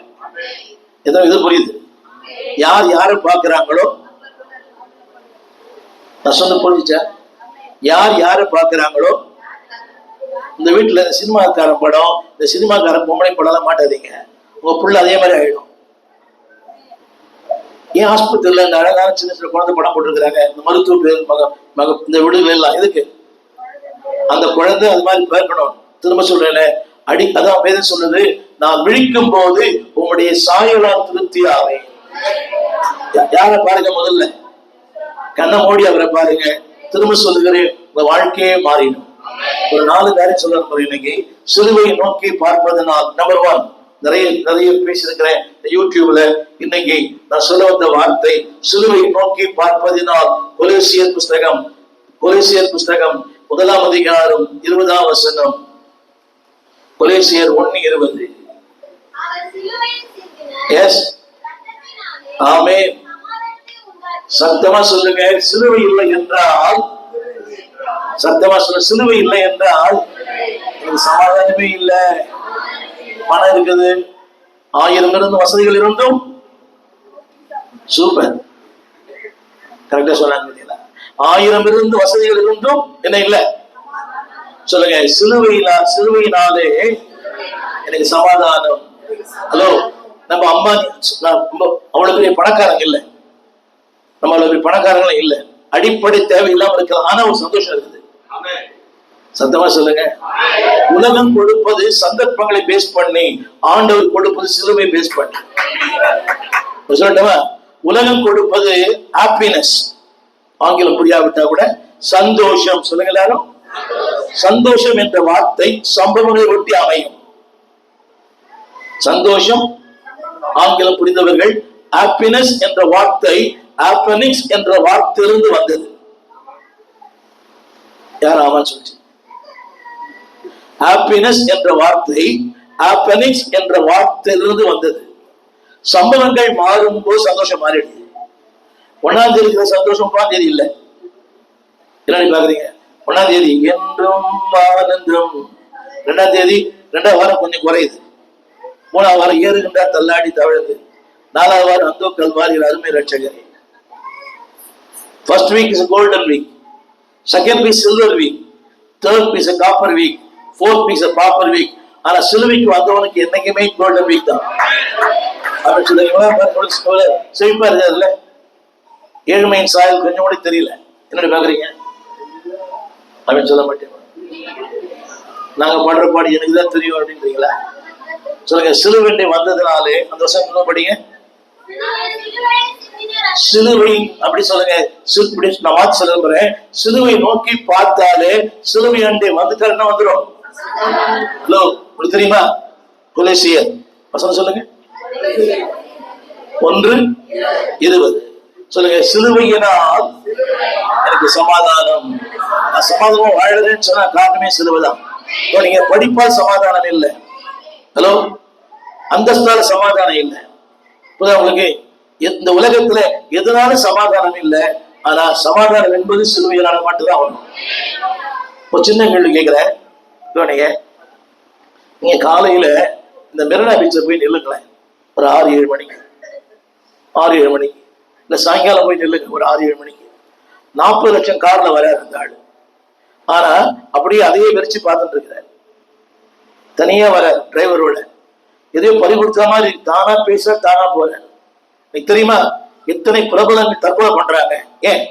ஏதோ இது புரியுது? யார் யாரை பார்க்கிறாங்களோ, நான் சொன்ன புரிஞ்சுச்சா? யார் யாரை பார்க்கிறாங்களோ, இந்த வீட்டுல சினிமாக்கார படம், இந்த சினிமாக்கார பொம்பளை படம் எல்லாம் மாட்டாதீங்க, உங்க புள்ள அதே மாதிரி ஆயிடும். ஏன் ஆஸ்பத்திரியில இந்த அழகான சின்ன சின்ன குழந்தை படம் போட்டுருக்காங்க, இந்த மருத்துவ இந்த விடுதலை எல்லாம் எதுக்கு? அந்த குழந்தை அது மாதிரி பார்க்கணும். திரும்ப சொல்றேன், அதான் வேதம் சொல்லுது, நான் விழிக்கும் போது உங்களுடைய சாயலால் திருப்தி ஆவேன். யார பாருங்க, முதல்ல கண்ணை மூடி அவரை பாருங்க. திரும்ப சொல்லுகிறேன், உங்க வாழ்க்கையே மாறிடும். ஒரு 4 காரியம் சொல்ல இன்னைக்கு. சிலுவையை நோக்கி பார்ப்பதனால், நம்பர் 1, நிறைய பேசியிருக்கிறேன் யூடியூப்ல. இன்னைக்கு நான் சொல்ல வந்த வார்த்தை, சிலுவை நோக்கி பார்ப்பதினால். கொலோசியர் புஸ்தகம் 1 அதிகாரம் 20 வசனம். கொலோசியர் 1:20. எஸ், ஆமென். சத்தமா சொல்லுங்க. சிலுவை இல்லை என்றால், சத்தமா சொல்ல, சிலுவை இல்லை என்றால் எனக்கு சமாதானமே இல்லை. பணம் இருக்குது, 1000 இருந்து வசதிகள் இருந்தும், சூப்பர், கரெக்டா சொன்னாங்க. 1000 இருந்து வசதிகள் இருந்தும் என்ன இல்லை? சொல்லுங்க, சிலுவையினாலே எனக்கு சமாதானம். ஹலோ, நம்ம அம்பானி அவ்வளவு பெரிய பணக்காரங்க இல்லை, நம்ம அவ்வளவு பெரிய பணக்காரங்களும் இல்லை, அடிப்படை தேவை இல்லாம இருக்கலாம், ஆனா ஒரு சந்தோஷம் இருக்குது. சத்தமா சொல்லுங்க. உலகம் கொடுப்பது சந்தர்ப்பங்களை பேஸ் பண்ணி, ஆண்டவர் கொடுப்பது சிலுவை பேஸ் பண்ணி. சொல்லட்டுமா? உலகம் கொடுப்பது ஹாப்பினஸ், ஆங்கிலம் புரியாவிட்டா கூட சந்தோஷம். சொல்லுங்க எல்லாரும். சந்தோஷம் என்ற வார்த்தை சம்பவங்களை ஒட்டி அமையும். சந்தோஷம் ஆங்கிலம் புரிந்தவர்கள், ஹாப்பினஸ் என்ற வார்த்தை ஹாப்பனிங்ஸ் என்ற வார்த்தையிலிருந்து வந்தது. யார் ஆமான்னு சொல்லுச்சு? ஹாப்பினஸ் என்ற வார்த்தை ஹாப்பனிங்ஸ் என்ற வார்த்தையிலிருந்து வந்தது. சம்பவங்கள் மாறும் போது சந்தோஷம் மாறிடுது. 1ஆம் தேதி இருக்கிற சந்தோஷம் 3ஆம் தேதி இல்லை. என்ன பாக்குறீங்க? 1ஆம் தேதி என்றும் ஆனந்தம், 2ஆம் தேதி 2ஆம் வாரம் கொஞ்சம் குறையுது, 3ஆம் வாரம் ஏறுகின்ற தள்ளாடி தவழுது, 4ஆம் வாரம் அந்தோ கல்வாரி அருமை ரட்சகரே. First week is a golden week, second week silver week, third week is a copper week, fourth week is a copper week. ஆனா சிலுவைக்கு வந்தவனுக்கு என்னைக்குமே கோல்டன் வீக் தான். அப்படி சொல்லுவீங்களா? செழிப்பா இருக்காதுல்ல, ஏழ்மையின் சாயல் கொஞ்சம் கூட தெரியல. என்னடி பாக்குறீங்க? அப்படின்னு சொல்ல மாட்டேன். நாங்க படுற பாடி எனக்கு தான் தெரியும் அப்படின்றீங்களா? சொல்லுங்க, சிலுவை வந்ததுனாலே அந்த வருஷம் படிங்க. சிலுவை அப்படி சொல்லுங்க. நான் மாத்தி சொல்லுறேன். சிலுவை நோக்கி பார்த்தாலே சிலுவை அண்டை வந்துட்டா என்ன வந்துடும்? ஹலோ, உங்களுக்கு தெரியுமா? கொலேசியர் வசனம் சொல்லுங்க. 1:20 சொல்லுங்க. சிலுவையினால் எனக்கு சமாதானம். நான் சமாதானம் வாழறேன்னு சொன்னா காரணமே சிலுவைதான். நீங்க படிப்பா சமாதானம் இல்லை. ஹலோ, அந்தஸ்தால சமாதானம் இல்லை. உங்களுக்கு இந்த உலகத்துல எதனால சமாதானம் இல்லை? ஆனா சமாதானம் என்பது சிலுவையினால மட்டும்தான் வரும். ஒரு சின்ன கேள்வி கேட்கிறேன். நீங்க காலையில இந்த மெரினா பீச்சை போய் நில்லுங்களேன். ஒரு 6-7 மணிக்கு, 6-7 மணிக்கு, இல்ல சாயங்காலம் போய் நில்லுங்க. ஒரு 6-7 மணிக்கு 40 லட்சம் கார்ல வர இருந்தாள். ஆனா அப்படியே அதையே வெறிச்சு பார்த்துட்டு இருக்கிறார். தனியா வர டிரைவரோட எதையோ பறிகொடுத்த மாதிரி தானா பேச தானா போற. தெரியுமா எத்தனை பிரபலங்கள் தற்கொலை பண்றாங்க? ஏன்?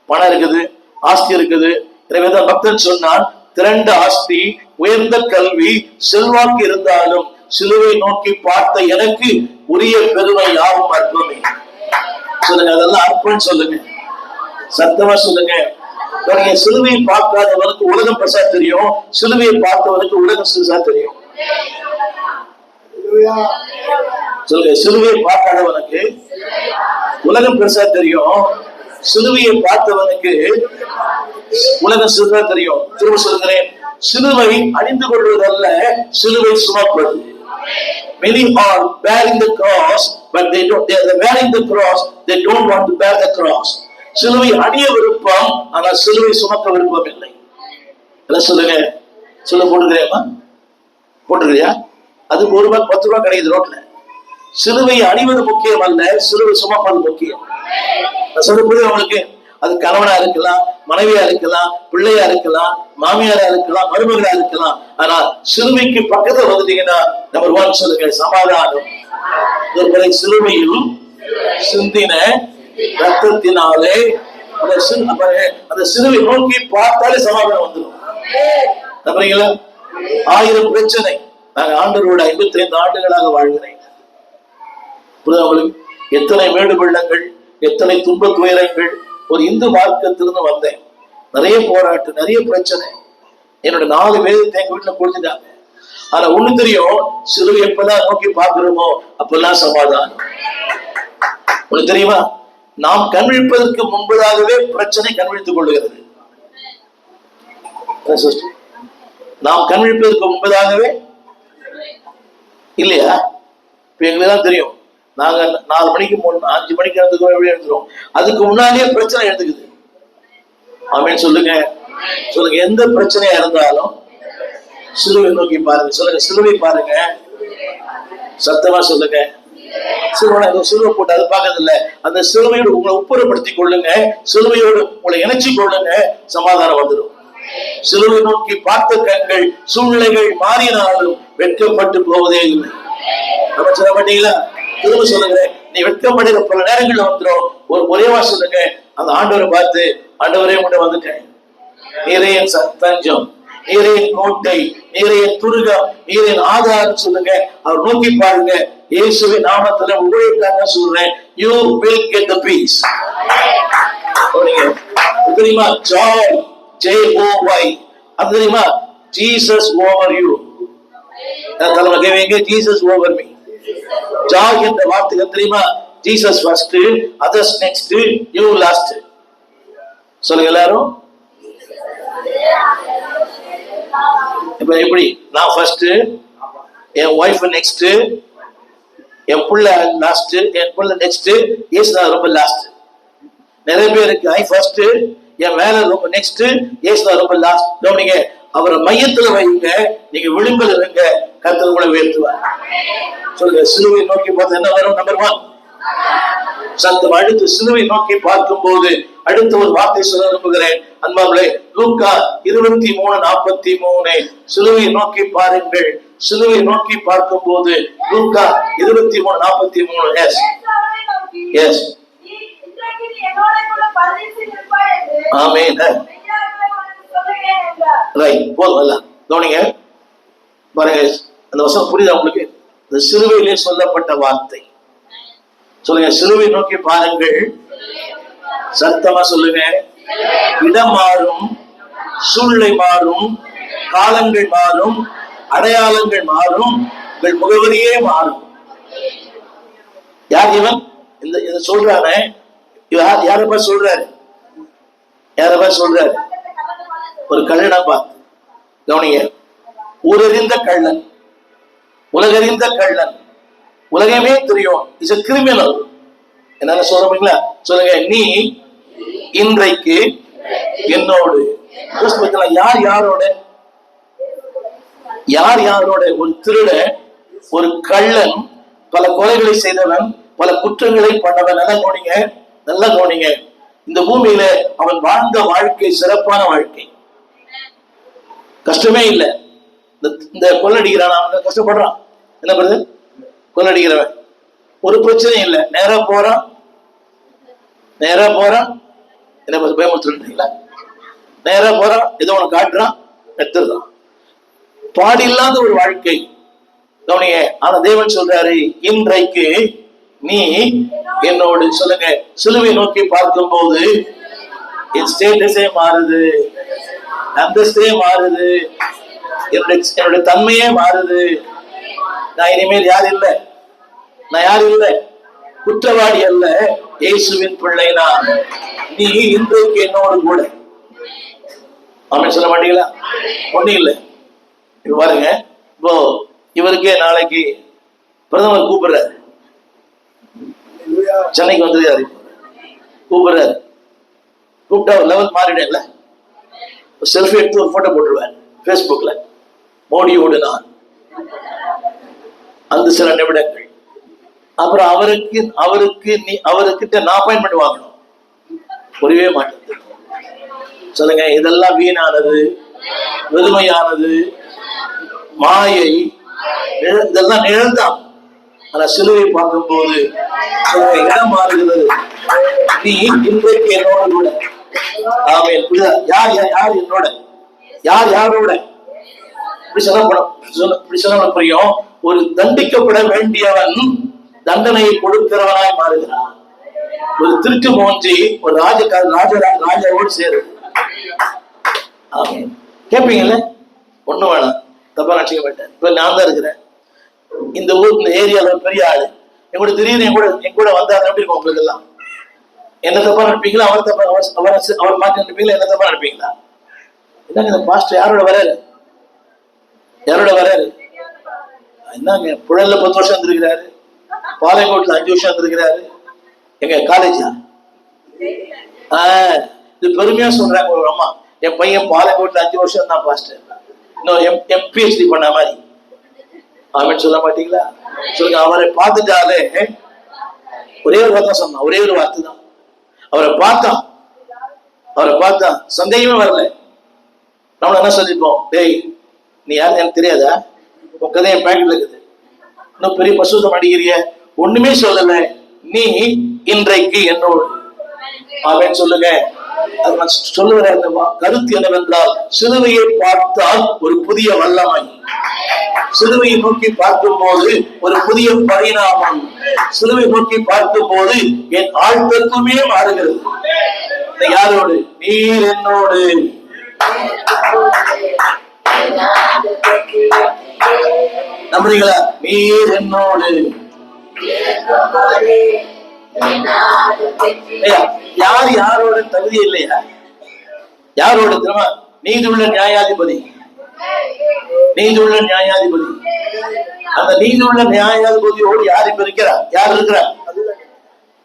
பணம் இருக்குது, ஆஸ்தி இருக்குது. எனவேதான் பக்தன் சொன்னான், திரண்ட ஆஸ்தி, உயர்ந்த கல்வி, செல்வாக்கு இருந்தாலும் சிலுவை நோக்கி பார்த்த எனக்கு உரிய பெருமை யாவும் அற்பமே. சொல்லுங்க, அதெல்லாம் அற்பம் சொல்லுங்க, சத்தமா சொல்லுங்க. சிலுவையை பார்க்காதவனுக்கு உலகம் பெருசா தெரியும், சிலுவையை பார்த்தவனுக்கு உலகம் சிறுசா தெரியும். சொல்லுங்க, சிலுவையை பார்க்காதவனுக்கு உலகம் பெருசா தெரியும், சிலுவையை பார்த்தவனுக்கு உலகம் சிறுசா தெரியும். திரும்ப சொல்லுகிறேன், சிலுவை அணிந்து கொள்வதல்ல, சிலுவை சுமப்பது. Many are bearing the cross, but they are bearing the cross, they don't want to bear the cross. சிலுவை அணிய விருப்பம், ஆனால் சிலுவை சுமக்க விருப்பம் இல்லை. என்ன சொல்லுங்க? சொல்ல போட்டுக்கிறியாமா? போட்டுக்கிறியா? அது ₹1 ₹10 கிடைக்குது ரோட்ல. சிலுவை அணிவது முக்கியம் அல்ல, சிலுவை சுமப்பது முக்கியம். சொல்ல புரியுது உங்களுக்கு? அது கணவனா இருக்கலாம், மனைவியா இருக்கலாம், பிள்ளையா இருக்கலாம், மாமியாரா இருக்கலாம், மருமகளா இருக்கலாம். ஆனா சிலுவைக்கு பக்கத்துல வந்துட்டீங்கன்னா நம்பர் 1 சொல்லுங்க, சமாதானம். ஒரு சிலுவையில் சிந்தின ரத்தத்தினாலே அந்த சிலுவை நோக்கி பார்த்தாலே சமாதானம் வந்துடும். நம்புறீங்களா? 1000 பிரச்சனை. நாங்க ஆண்டவரோட 55 ஆண்டுகளாக வாழ்கிறேன். உங்களுக்கு எத்தனை மேடு பள்ளங்கள், எத்தனை துன்ப துயரங்கள். ஒரு இந்து மார்க்கத்திலிருந்து வந்தேன். நிறைய போராட்டம், நிறைய பிரச்சனை. என்னோட 4 வேதத்தை எங்க வீட்டுல கொடுத்துட்டாங்க. ஆனா ஒண்ணு தெரியும், சிலுவை எப்பெல்லாம் நோக்கி பார்க்கிறோமோ அப்பெல்லாம் சமாதானம். உங்களுக்கு தெரியுமா? நாம் கண்விழிப்பதற்கு முன்பதாகவே பிரச்சனை கண்விழித்துக் கொள்ளுகிறது. நாம் கண்விழிப்பதற்கு முன்பதாகவே இல்லையா? இப்ப எங்களுக்கு தான் தெரியும், நாங்க 4 மணிக்கு 5 மணிக்கு எழுந்துக்கிறோம். அதுக்கு முன்னாடியே பிரச்சனை எழுந்துக்குது. ஆமென் சொல்லுங்க. சொல்லுங்க, எந்த பிரச்சனையா இருந்தாலும் சிலுவை நோக்கி பாருங்க. சொல்லுங்க, சிலுவை பாருங்க, சத்தமா சொல்லுங்க. சிலுவை போட்டு அது பார்க்கறது இல்ல, அந்த சிலுவையோடு உங்களை ஒப்புரப்படுத்திக் கொள்ளுங்க, சிலுவையோடு உங்களை இணைச்சு கொள்ளுங்க, சமாதானம் வந்துடும். சிலுவை நோக்கி பார்த்த கண்கள் சூழ்நிலைகள் மாறினாலும் வெட்கப்பட்டு போவதே இல்லை. நம்ம சொல்ல மாட்டீங்களா? திரும்ப சொல்லுங்க, நீ வெட்கப்படுகிற பல நேரங்கள்ல வந்துடும். ஒரே வாரம் சொல்லுங்க, அந்த ஆண்டவரை பார்த்து, ஆண்டவரே உங்கள்கிட்ட வந்துட்டேன், நீரே என் தஞ்சம், நீரே என் கோட்டை, நீரே என் துருகம், நீரே என் ஆதாரம் சொல்லுங்க. அவர் நோக்கி பாருங்க. இயேசுவின் நாமத்துல உங்களுக்காக சொல்றேன், you will get the peace. தெரியுமா? joy, J-O-Y. அது தெரியுமா? Jesus over you. தலைமை கேவீங்க, Jesus over me. joy என்ற வார்த்தைக்கு தெரியுமா? Jesus first, others next, you last. சொல்லுங்க எல்லாரும். இப்ப எப்படி? நான் ஃபர்ஸ்ட், என் ஒய்ஃப் நெக்ஸ்ட், என் புள்ள லாஸ்ட், என் புள்ள நெக்ஸ்ட், ஏசு நான் ரொம்ப லாஸ்ட். நிறைய பேருக்கு ஐ ஃபர்ஸ்ட், என் மேல ரொம்ப நெக்ஸ்ட், ஏசு நான் ரொம்ப லாஸ்ட். கவனிங்க, அவரை மையத்துல வைங்க, நீங்க விளிம்பில் இருங்க, கர்த்தர் உங்களை உயர்த்துவார். சொல்லுங்க, சிலுவை நோக்கி பார்த்து என்ன வரும்? நம்பர் 1 சத்தம். அடுத்து சிலுவை நோக்கி பார்க்கும் போது அடுத்த ஒரு வார்த்தை சொல்ல விரும்புகிறேன். அன்பார்களே, லூக்கா 23:43 சிலுவை நோக்கி பாருங்கள். சிலுவை நோக்கி பார்க்கும் போது லூக்கா 23:43. எஸ் எஸ், ஆமென். ரைட், போதும். கவனிங்க பாருங்க, அந்த வசனம் புரியுதா உங்களுக்கு? இந்த சிலுவையிலே சொல்லப்பட்ட வார்த்தை சொல்லுங்க, சிலுவை நோக்கி பாருங்கள். சத்தமா சொல்லுங்க. இடம் மாறும், சூழ்நிலை மாறும், காலங்கள் மாறும், அடையாளங்கள் மாறும், உங்கள் முகவரியே மாறும். யார் இவன்? இந்த சொல்றானே, யாரப்பா சொல்றாரு? யாரப்பா சொல்றாரு? ஒரு கள்ளனை பார்த்து கவனிங்க. ஊரறிந்த கள்ளன், உலகறிந்த கள்ளன், உலகமே தெரியும். Is a criminal. என்ன சொல்றீங்களா? சொல்லுங்க, நீ இன்றைக்கு என்னோடு. யார் யாரோட? யார் யாரோட? ஒரு திருடன், ஒரு கள்ளன், பல கொலைகளை செய்தவன், பல குற்றங்களை பண்ணவன். நல்லா கவனிங்க, நல்லா கவனிங்க. இந்த பூமியில அவன் வாழ்ந்த வாழ்க்கை சிறப்பான வாழ்க்கை, கஷ்டமே இல்லை. இந்த கொள்ளடிக்கிறான், அவன் கஷ்டப்படுறான். என்ன பண்ணுது? கொள்ளடிக்கிறவன் ஒரு பிரச்சனையும் இல்லை, நேரா போறான், நேரா போறான். என்ன பயமுறுத்துறீங்களா? நேரா போறான், ஏதோ ஒன்று காட்டுறான், எடுத்துடுறான். பாடி இல்லாத ஒரு வாழ்க்கை. கவனிங்க. ஆனா தேவன் சொல்றாரு, இன்றைக்கு நீ என்னோடு. சொல்லுங்க, சிலுவை நோக்கி பார்க்கும் போது என் ஸ்டேட்டஸே மாறுது, அந்தஸ்தே மாறுது, என்னுடைய தன்மையே மாறுது. நான் இனிமேல் யார் இல்லை, நான் யார் இல்லை, குற்றவாளி அல்ல, இயேசுவின் பிள்ளை நான். நீ இன்றைக்கு என்னோடு கூட. ஆமென் சொல்ல மாட்டீங்களா? ஒண்ணும் இல்லை. இப்ப பாருங்க, இப்போ இவருக்கே நாளைக்கு பிரதமர் கூப்பிடுறாரு, சென்னைக்கு வந்துருக்காரு, கூப்பிடுறாரு. கூப்பிட்டா ஒரு லெவல் மாறிடல, செல்ஃபி எடுத்து ஒரு போட்டோ போட்டுருவார் பேஸ்புக்ல, மோடியோடு நான். அந்த சில நிமிடங்கள். அப்புறம் அவருக்கிட்ட நான் அப்பாயின்மெண்ட் வாங்கணும், புரியவே மாட்டேங்குது. சொல்லுங்க, இதெல்லாம் வீணானது, வெறுமையானது, மாயை, இதெல்லாம் நிழல்தான். ஆனா சிலுவை பார்க்கும் போது இடம் மாறுகிறது. நீ இன்றைக்கு என்னோட கூட. ஆமென். யார் யார் என்னோட? யார் யாரோட? இப்படி சொல்ல புரியும். ஒரு தண்டிக்கப்பட வேண்டியவன் தண்டனையை கொடுக்கிறவனாய் மாறுகிறான். ஒரு திருட்டு மோஞ்சி ஒரு ராஜாவோடு சேரு. கேட்பீங்கல்ல? ஒண்ணு வேணாம், தப்பா நினைச்சுக்க மாட்டேன். இப்ப நான் தான் இருக்கிறேன் இந்த ஊர், இந்த ஏரியால பெரிய ஆளு. என் கூட திடீர்னு என் கூட வந்தாரு. எப்படி இருக்கும் உங்களுக்கு எல்லாம்? என்ன தப்பா நினைப்பீங்களா? அவர் மாற்றி நினைப்பீங்களா? என்ன தப்பா நினைப்பீங்களா? என்னங்க இந்த பாஸ்டர் யாரோட வராரு? யாரோட வராரு? என்னங்க புழல்ல 10 வருஷம் இருந்திருக்கிறாரு, பாளையங்கோட்டில் 5 வருஷம் இருந்திருக்கிறாரு. எங்க காலேஜா? இது பெருமையா சொல்றாங்க ஒரு அம்மா, என் பையன் பாளையங்கோட்டில் 5 வருஷம் தான் பாஸ்டர், இன்னும் PhD பண்ண மாதிரி. ஆமென் சொல்ல மாட்டீங்களா? சொல்லுங்க. அவரை பார்த்துட்டாலே ஒரே ஒரு வார்த்தை சொன்னான், ஒரே ஒரு வார்த்தை தான். அவரை பார்த்தான், சந்தேகமே வரல. நம்மள என்ன சொல்லிப்போம்? டேய், நீ யாரு எனக்கு தெரியாதா? உன் கதை என் பேக்கெட்ல இருக்குது, இன்னும் பெரிய பசுத்தம் அடிக்கிறிய, ஒண்ணுமே சொல்லல. நீ இன்றைக்கு என்னோடு. ஆமென் சொல்லுங்க. சொல்லுகிற அந்த கருத்து என்னவென்றால், சிலுவையை பார்த்தால் ஒரு புதிய வல்லமை, சிலுவையை நோக்கி பார்க்கும் போது ஒரு புதிய பரிணாமம், சிலுவை நோக்கி பார்க்கும் போது என் ஆழ்த்தத்துவமே மாறுகிறது. யாரோடு? நீர் என்னோடு. நம்புறீங்களா? நீர் என்னோடு. யார் யாரோட தகுதி இல்லையா? யாரோட தெரியுமா? நீதியுள்ள நியாயாதிபதி, நீதியுள்ள நியாயாதிபதி. அந்த நீதியுள்ள நியாயாதிபதியோடு யார் இப்ப இருக்கிறார்? யார் இருக்கிறார்?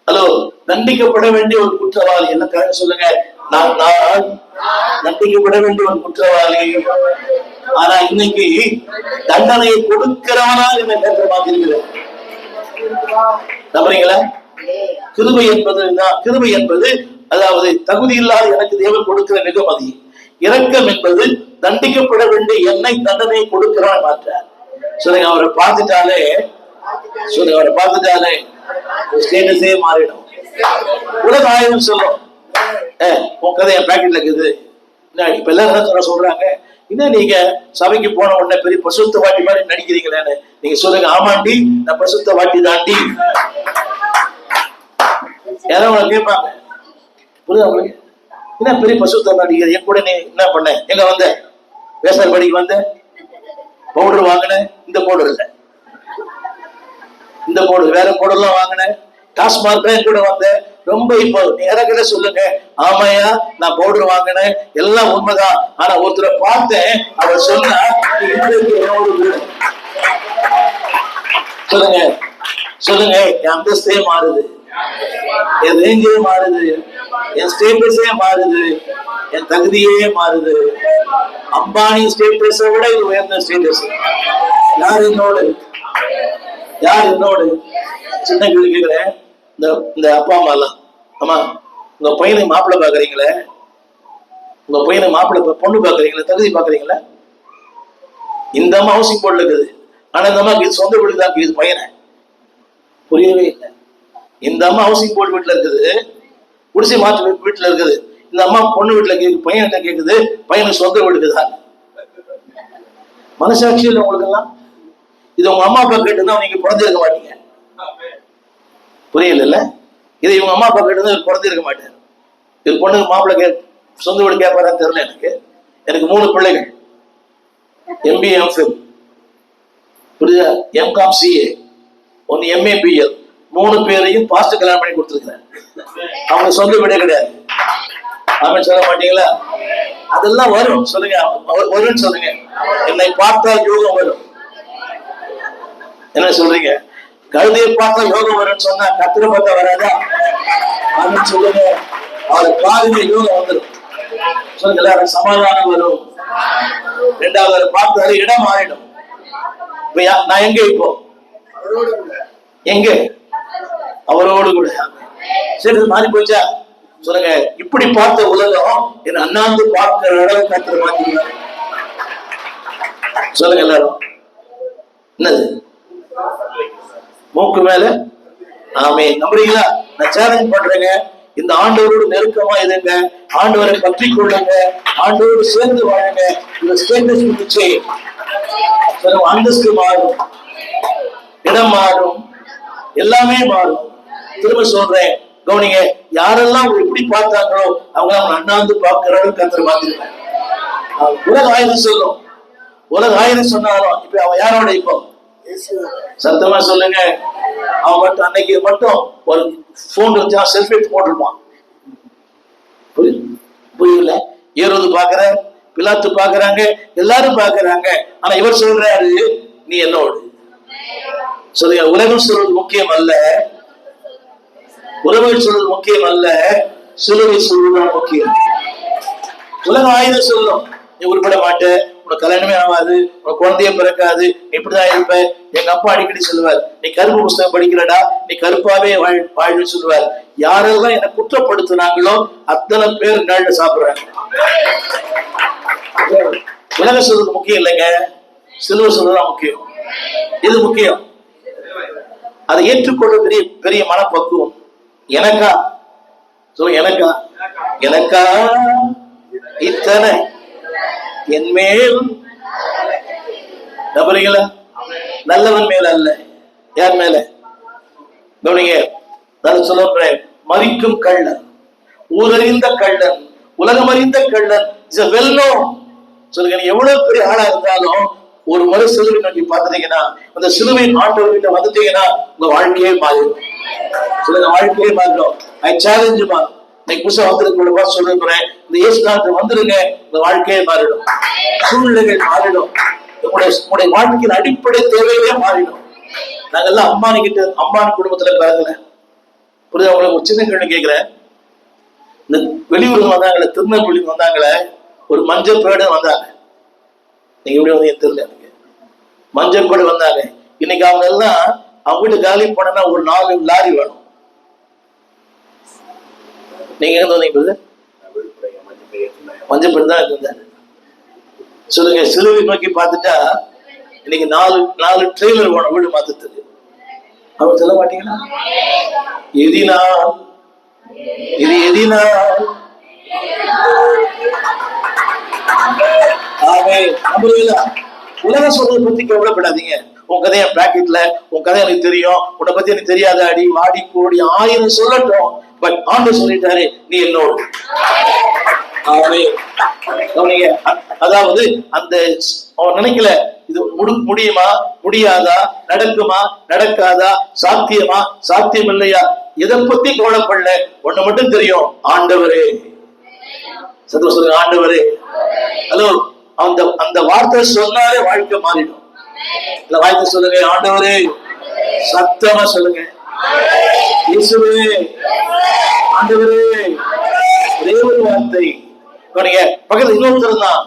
ஹலோ, தண்டிக்கப்பட வேண்டிய ஒரு குற்றவாளி. என்ன காரணம் சொல்லுங்க? நான் தண்டிக்கப்பட வேண்டிய ஒரு குற்றவாளி. ஆனா இன்னைக்கு தண்டனையை கொடுக்கிறவனா என்ன கேட்கமாக இருக்கிறேன். நம்புறீங்களா? கிருபை என்பது அதாவது தகுதி இல்லாத எனக்கு தேவன் கொடுக்கிற வெகுமதி. இரக்கம் என்பது தண்டிக்கப்பட வேண்டிய என்னை தண்டனையை கொடுக்கிறவன் மாற்றார். சொல்லுங்க, அவரை பார்த்துட்டாலே ஸ்டேட்டஸே மாறிடும். உலக ஆய்வு சொல்லும், உன் கதை என் பேக்கெட்ல இருக்குது. இப்ப எல்லாரும் சொல்றாங்க, இன்னும் நீங்க சபைக்கு போன உடனே பெரிய பசுத்த வாட்டி மாதிரி நடிக்கிறீங்களேன்னு. நீங்க சொல்லுங்க, ஆமாண்டி, நான் பசுத்த வாட்டி தாண்டி. யாரும் அவங்க கேட்பாங்க, புரியுதா உங்களுக்கு? என்ன பெரிய பசுத்தம் நடிகர், என் கூட நீ என்ன பண்ண, எங்க வந்த, வேசால் படிக்கு வந்த, பவுடர் வாங்கின, இந்த பவுடர் இல்லை, இந்த பவுடர் வேற பவுடர்லாம் வாங்கின, டாஸ்மார்க் என் கூட வந்த, ரொம்ப இப்போ நேரக்கிட்ட சொல்லுங்க, ஆமையா நான் பவுடர் வாங்கினேன், எல்லாம் உண்மைதான். ஆனா ஒருத்தரை பார்த்தேன், அவர் சொன்னா சொல்லுங்க சொல்லுங்க, என் அந்தஸ்தே மாறுது, என் ரேஞ்சே மாறுது, என் ஸ்டேட்டஸே மாறுது, என் தகுதியே மாறுது. அம்பானி ஸ்டேட்டஸை விட இது உயர்ந்த ஸ்டேட்டஸ். யார் என்னோடு, யார் என்னோடு? சின்ன கேள்விக்கிறேன், இந்த அப்பா அம்மா எல்லாம், ஆமா உங்க பையனுக்கு மாப்பிள்ளை பாக்குறீங்களே, உங்க பையனுக்கு மாப்பிள்ளை பொண்ணு பாக்குறீங்களா, தகுதி பாக்குறீங்களா? இந்த அம்மா ஹவுசிங் போர்டுல இருக்குது, ஆனா இந்த அம்மா சொந்த வீடு தான் இருக்குது பையனை. புரியவே இல்லை. இந்த அம்மா ஹவுசிங் போர்டு வீட்டுல இருக்குது, குடிசை மாற்று வீட்டுல இருக்குது. இந்த அம்மா பொண்ணு வீட்டுல கேக்குது, பையன்கிட்ட கேக்குது, பையனுக்கு சொந்த வீடுக்குதான். மனசாட்சி இல்லை உங்களுக்கு எல்லாம்? இது உங்க அம்மா அப்பா கேட்டுதான் நீங்க பிறந்திருக்க மாட்டீங்க. புரியல? இது இவங்க அம்மா அப்பா கேட்டு பிறந்திருக்க மாட்டேன். இது பொண்ணுக்கு மாப்பிள்ளை சொந்த வீடு கேட்பாரான்னு தெரியல. எனக்கு 3 பிள்ளைகள், MBA MPhil, புரியுதா, MCom CA, 1 MA BL, 3 பேரையும் பாஸ்ட் கல்யாணம் பண்ணி கொடுத்துருக்கிறேன். அவங்க சொந்த வீடே கிடையாது. அவன் சொல்ல மாட்டீங்களா? அதெல்லாம் வரும், சொல்லுங்க, வரும்னு சொல்லுங்க. என்னை பார்த்தால் யோகம் வரும். என்ன சொல்றீங்க? கழுதையை பார்த்தா யோகம் வரும்னு சொன்னா கத்திர பார்த்தா வராதா? அப்படின்னு சொல்லுங்க. அவரை பாருங்க, யோகம் வந்துடும். சொல்லுங்க, எல்லாரும் சமாதானம் வரும். 2வது பார்த்தாரு, இடம் மாறிடும். நான் எங்க இப்போ? எங்க? அவரோடு கூட. சரி, மாறி போச்சா? சொல்லுங்க, இப்படி பார்த்த உலகம் என் அண்ணாந்து பார்க்கிற அளவு கத்திர மாட்டீங்க. சொல்லுங்க எல்லாரும். என்னது? மூக்கு மேல ஆமே. நம்புறீங்களா? நான் சேலஞ்ச் பண்றேங்க. இந்த ஆண்டவரோடு நெருக்கமா இருங்க, ஆண்டவரை பற்றி கொள்ளுங்க, ஆண்டவரோடு சேர்ந்து வாழுங்க. இந்த ஸ்டேட்டஸ் முடிச்சு அந்தஸ்து மாறும், இடம் மாறும், எல்லாமே மாறும். திரும்ப சொல்றேன், கவனிங்க. யாரெல்லாம் எப்படி பார்த்தாங்களோ அவங்க அண்ணாந்து பார்க்கிற அளவுக்கு கத்திர மாத்திருக்காங்க. உலக ஆயுதம் சொல்லும், உலக ஆயுதம் சொன்னாலும் இப்ப அவன் யாரோட? இப்போ சத்தமா சொல்லுங்க. அவன் மட்டும் அன்னைக்கு மட்டும் ஒரு போன் வச்சா செல்ஃபி எடுத்து போட்டுருப்பான். புரியல? ஏறுவது பாக்குற, பிலாத்து பாக்குறாங்க, எல்லாரும் பாக்குறாங்க. ஆனா இவர் சொல்றாரு, நீ என்னோடு. சொல்லுங்க, உலகம் சொல்றது முக்கியம் அல்ல, உறவுகள் சொல்றது முக்கியம் அல்ல, சிலுவை சொல்வதுதான் முக்கியம். உலக ஆயுதம் சொல்லும், நீ உருப்பட மாட்ட, உனக்கு கல்யாணமே ஆகாது, உனக்கு குழந்தைய பிறக்காது, நீ இப்படிதான் இருப்ப. எங்க அப்பா அடிக்கடி சொல்லுவார், நீ கருப்பு புஸ்தகம் படிக்கிறடா, நீ கருப்பாவே வாழ்னு சொல்லுவார். யாரெல்லாம் என்னை குற்றப்படுத்தினாங்களோ அத்தனை பேர் நாள்ல சாப்பிடுறாங்க. உலக சொல்றது முக்கியம் இல்லைங்க, சிலுவை சொல்றதுதான் முக்கியம். இது முக்கியம். அதை ஏற்றுக்கொள்ள பெரிய பெரிய மனப்பக்குவம். எனக்கா? சொல்லுங்க, எனக்கா? எனக்கா இத்தனை என் மேல்? நபுறீங்களா? நல்லவன் மேல அல்ல. யார் மேல? கவனிங்க, நான் சொல்றேன், மறிக்கும் கள்ளன், ஊரறிந்த கள்ளன், உலகம் அறிந்த கள்ளன், வெல் நோன். சொல்லுங்க, எவ்வளவு பெரிய ஆளா இருந்தாலும் ஒரு முறை சிலுவை நோக்கி பார்த்துட்டீங்கன்னா, அந்த சிலுவை ஆண்டவர்கிட்ட வந்துட்டீங்கன்னா உங்க வாழ்க்கையே மாறிடும். சொல்லுங்க, வாழ்க்கையே மாறிடும். ஐ சேலஞ்ச் மா. இன்னைக்கு புதுசா வந்திருக்க சொல்றேன், இந்த இயேசுநாதர் வந்துருங்க, உங்க வாழ்க்கையே மாறிடும், சூழ்நிலைகள் மாறிடும், உங்களுடைய வாழ்க்கையின் அடிப்படை தேவையே மாறிடும். நாங்கெல்லாம் அம்பானி குடும்பத்துல பிறகுல. புரியுது உங்களுக்கு? ஒரு சின்ன கேள்வி கேட்கிறேன். இந்த வெளியூருக்கு வந்தாங்களே, திருநெல்வேலிக்கு வந்தாங்களே, ஒரு மஞ்சள் பேடு வந்தாங்க. நீங்க எப்படி வந்து தெரியல எனக்கு. மஞ்சள் பேடு வந்தாங்க. இன்னைக்கு அவங்க எல்லாம் அவங்க வீட்டு காலி போனா ஒரு 4 லாரி வேணும். நீங்க எங்க வந்தீங்க? மஞ்சள் பேடு தான் இருந்தாரு. சொல்லுங்க, சிலுவை நோக்கி பார்த்துட்டா இன்னைக்கு 4 ட்ரெய்லர் வேணும் வீடு மாத்துறதுக்கு. அவங்க சொல்ல மாட்டீங்களா? எதினால் இது எதினால்? உலகம் சொல்றதை பத்தி கவலைப்படாதீங்க. உன் கதை என் பிராக்கெட்ல, உன் கதை எனக்கு தெரியும், உன்னை பத்தி எனக்கு தெரியாத, அடி வாடி கோடி 1000 சொல்லட்டும். பட் ஆண்டவர் சொல்லிட்டாரு, நீ என்னோடு. அதாவது அந்த அவன் நினைக்கல இது முடியுமா, முடியாதா, நடக்குமா, நடக்காதா, சாத்தியமா, சாத்தியம் இல்லையா, எதை பத்தி கவலைப்படல. ஒண்ணு மட்டும் தெரியும், ஆண்டவரே. சத்தமா சொல்லுங்க, ஆண்டவரே. ஹலோ, அந்த அந்த வார்த்தை சொன்னாலே வாழ்க்கை மாறிடும். இல்ல வாழ்க்கை சொல்லுங்க, ஆண்டவரே. சத்தமா சொல்லுங்க, இயேசுவே, ஆண்டவரே. ஒரே ஒரு வார்த்தை. பக்கத்துல இன்னொருத்தர் தான்,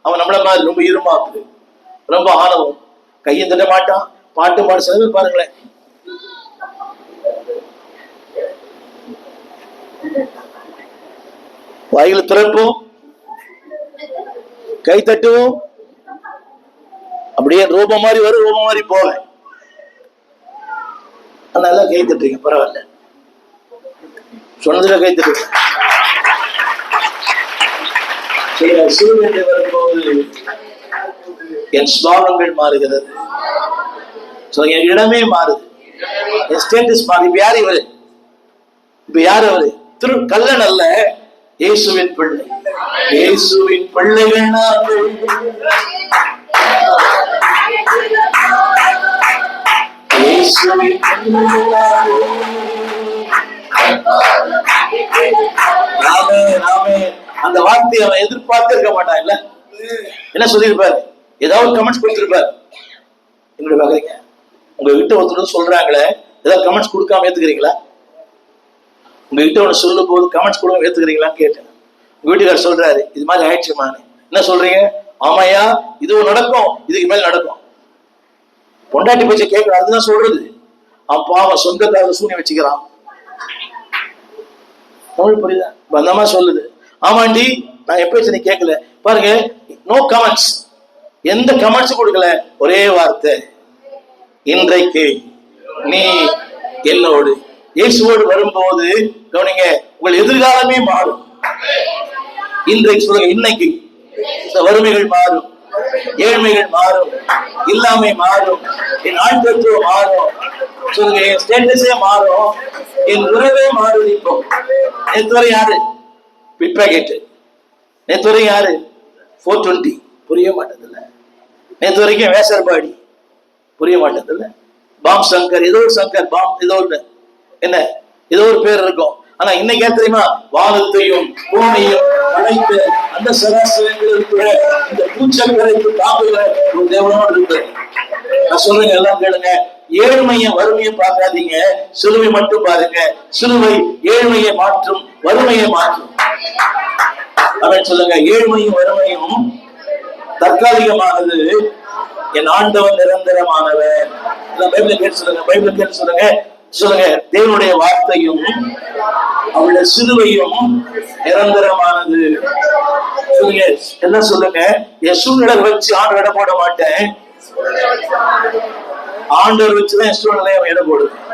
அவன் நம்மள மாதிரி ரொம்ப இருமாப்பு, ரொம்ப ஆணவம், கையும் தட்ட மாட்டான், பாட்டு பாடு. சில பேர் பாருங்களேன், வாயில திறப்போம், கை தட்டுவோம், அப்படியே ரூபம் மாதிரி வரும், ரூபம் மாதிரி போல. அதனால கை தட்டுறீங்க, பரவாயில்ல, சொன்னதுல கை தட்டுங்க. சூழ்நிலை வரும்போது என் ஸ்லோகங்கள் மாறுகிறது, என் இடமே மாறுது, என் ஸ்டேட்டஸ் மாறி. இப்ப யார் இவரு? இப்ப யார் அவரு? கல்லன் அல்ல, இயேசுவின் பிள்ளை. இயேசுவின் பிள்ளைகள் நாங்கள். இயேசுவின் பிள்ளைகள் நாமே. அந்த வார்த்தையை அவன் எதிர்பார்த்து இருக்க மாட்டான். இல்ல என்ன சொல்லியிருப்பாரு? ஏதாவது கமெண்ட்ஸ் கொடுத்திருப்பாரு. என்னுடைய பாக்குறீங்க, உங்ககிட்ட ஒருத்தர் சொல்றாங்களே, ஏதாவது கமெண்ட்ஸ் கொடுக்காம ஏத்துக்கிறீங்களா? உங்ககிட்ட ஒண்ணு சொல்லும் போது கமெண்ட்ஸ் கொடுக்காம ஏத்துக்கிறீங்களான்னு கேட்டேன். உங்க வீட்டுக்காரர் சொல்றாரு, இது மாதிரி ஆயிடுச்சுமான்னு. என்ன சொல்றீங்க? ஆமாயா, இதுவும் நடக்கும், இதுக்கு மேல நடக்கும். பொண்டாட்டி பேச்ச கேட்கணும், அதுதான் சொல்றது. அப்பா அவன் சொந்தக்காக சூனியம் வச்சுக்கிறான். தமிழ் புரியுதா? பந்தமா சொல்லுது, ஆமாண்டி நான் எப்ப நீ கேட்கல. பாருங்க, நோ கமெண்ட்ஸ், எந்த கமெண்ட்ஸ் கொடுக்கல, ஒரே வார்த்தை, இன்றைக்கு நீ என்னோடு. இயேசுவோடு வரும்போது கவனிங்க, உங்கள் எதிர்காலமே மாறும். இன்றைக்கு சொல்லுங்க, இன்னைக்கு வறுமைகள் மாறும், ஏழ்மைகள் மாறும், இல்லாமை மாறும், என் ஆழ்த்தத்துவம் மாறும். சொல்லுங்க, என் ஸ்டேட்டஸே மாறும், என் உறவே மாறும். இப்போ நேற்று வரை யாரு பிட் பாக்கெட், நேற்று வரைக்கும் யாரு 420, புரிய மாட்டதில்ல. நேற்று வரைக்கும் வேசர்பாடி, புரிய மாட்டதில்ல. பாம் சங்கர், ஏதோ ஒரு சங்கர், பாம் ஏதோ ஒன்று, என்ன ஏதோ ஒரு பேர் இருக்கும். ஆனா இன்னைக்கு ஏன் தெரியுமா? வானத்தையும் பூமியையும் படைத்த அந்த சராசரங்கள் இருக்கிற இந்த பூச்சக்கரைக்கு காப்புகிற ஒரு தேவனோடு இருக்கு. நான் சொல்றேங்க, எல்லாம் கேளுங்க. ஏழ்மையை வறுமையை பார்க்காதீங்க, சிலுவை மட்டும் பாருங்க. சிலுவை ஏழ்மையை மாற்றும், வறுமையை மாற்றும். அவன் சொல்லுங்க, ஏழ்மையும் வறுமையும் தற்காலிகமானது, என் ஆண்டவன் நிரந்தரமானவன். பைபிளை கேட்டு சொல்லுங்க, பைபிளை கேட்டு சொல்லுங்க. சொல்லுங்க, தேவனுடைய வார்த்தையும் அவருடைய சிலுவையும் நிரந்தரமானது. சொல்லுங்க, என்ன சொல்லுங்க, என் சூழ்நிலை வச்சு ஆண்டவர் இடம் போட மாட்டேன், ஆண்டவர் வச்சுதான் என் சூழ்நிலையை இடம் போடுவேன்.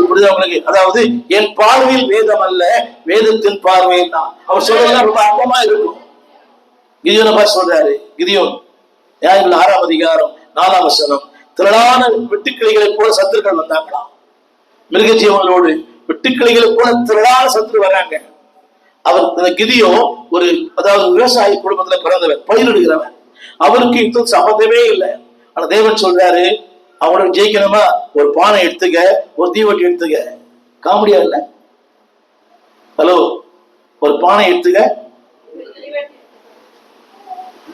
புரியுதா உங்களுக்கு? அதாவது என் பார்வையில் வேதம் அல்ல, வேதத்தின் பார்வையில் தான். அவர் சொல்றதுலாம் ரொம்ப அற்பமா இருக்கும். கிதியோனை சொல்றாரு, கிதியோன் 6ஆம் அதிகாரம் 4ஆம் வசனம், திரளான வெட்டுக்கிளைகளை போல சத்துருக்கள் வந்தாங்களாம். மிருக ஜீவங்களோடு வெட்டுக்கிளைகளை போல திரளான சத்துரு வராங்க. அவர் கிதியோ ஒரு, அதாவது விவசாய குடும்பத்துல பிறந்தவர், பயிரிடுகிறவன். அவருக்கு இப்போ சம்பந்தமே இல்லை. ஆனா தேவன் சொல்றாரு, அவனோட ஜெயிக்கணுமா, ஒரு பானை எடுத்துக்க, ஒரு தீவட்டி எடுத்துக்க. காமெடியா இல்ல? ஹலோ, ஒரு பானை எடுத்துக்க,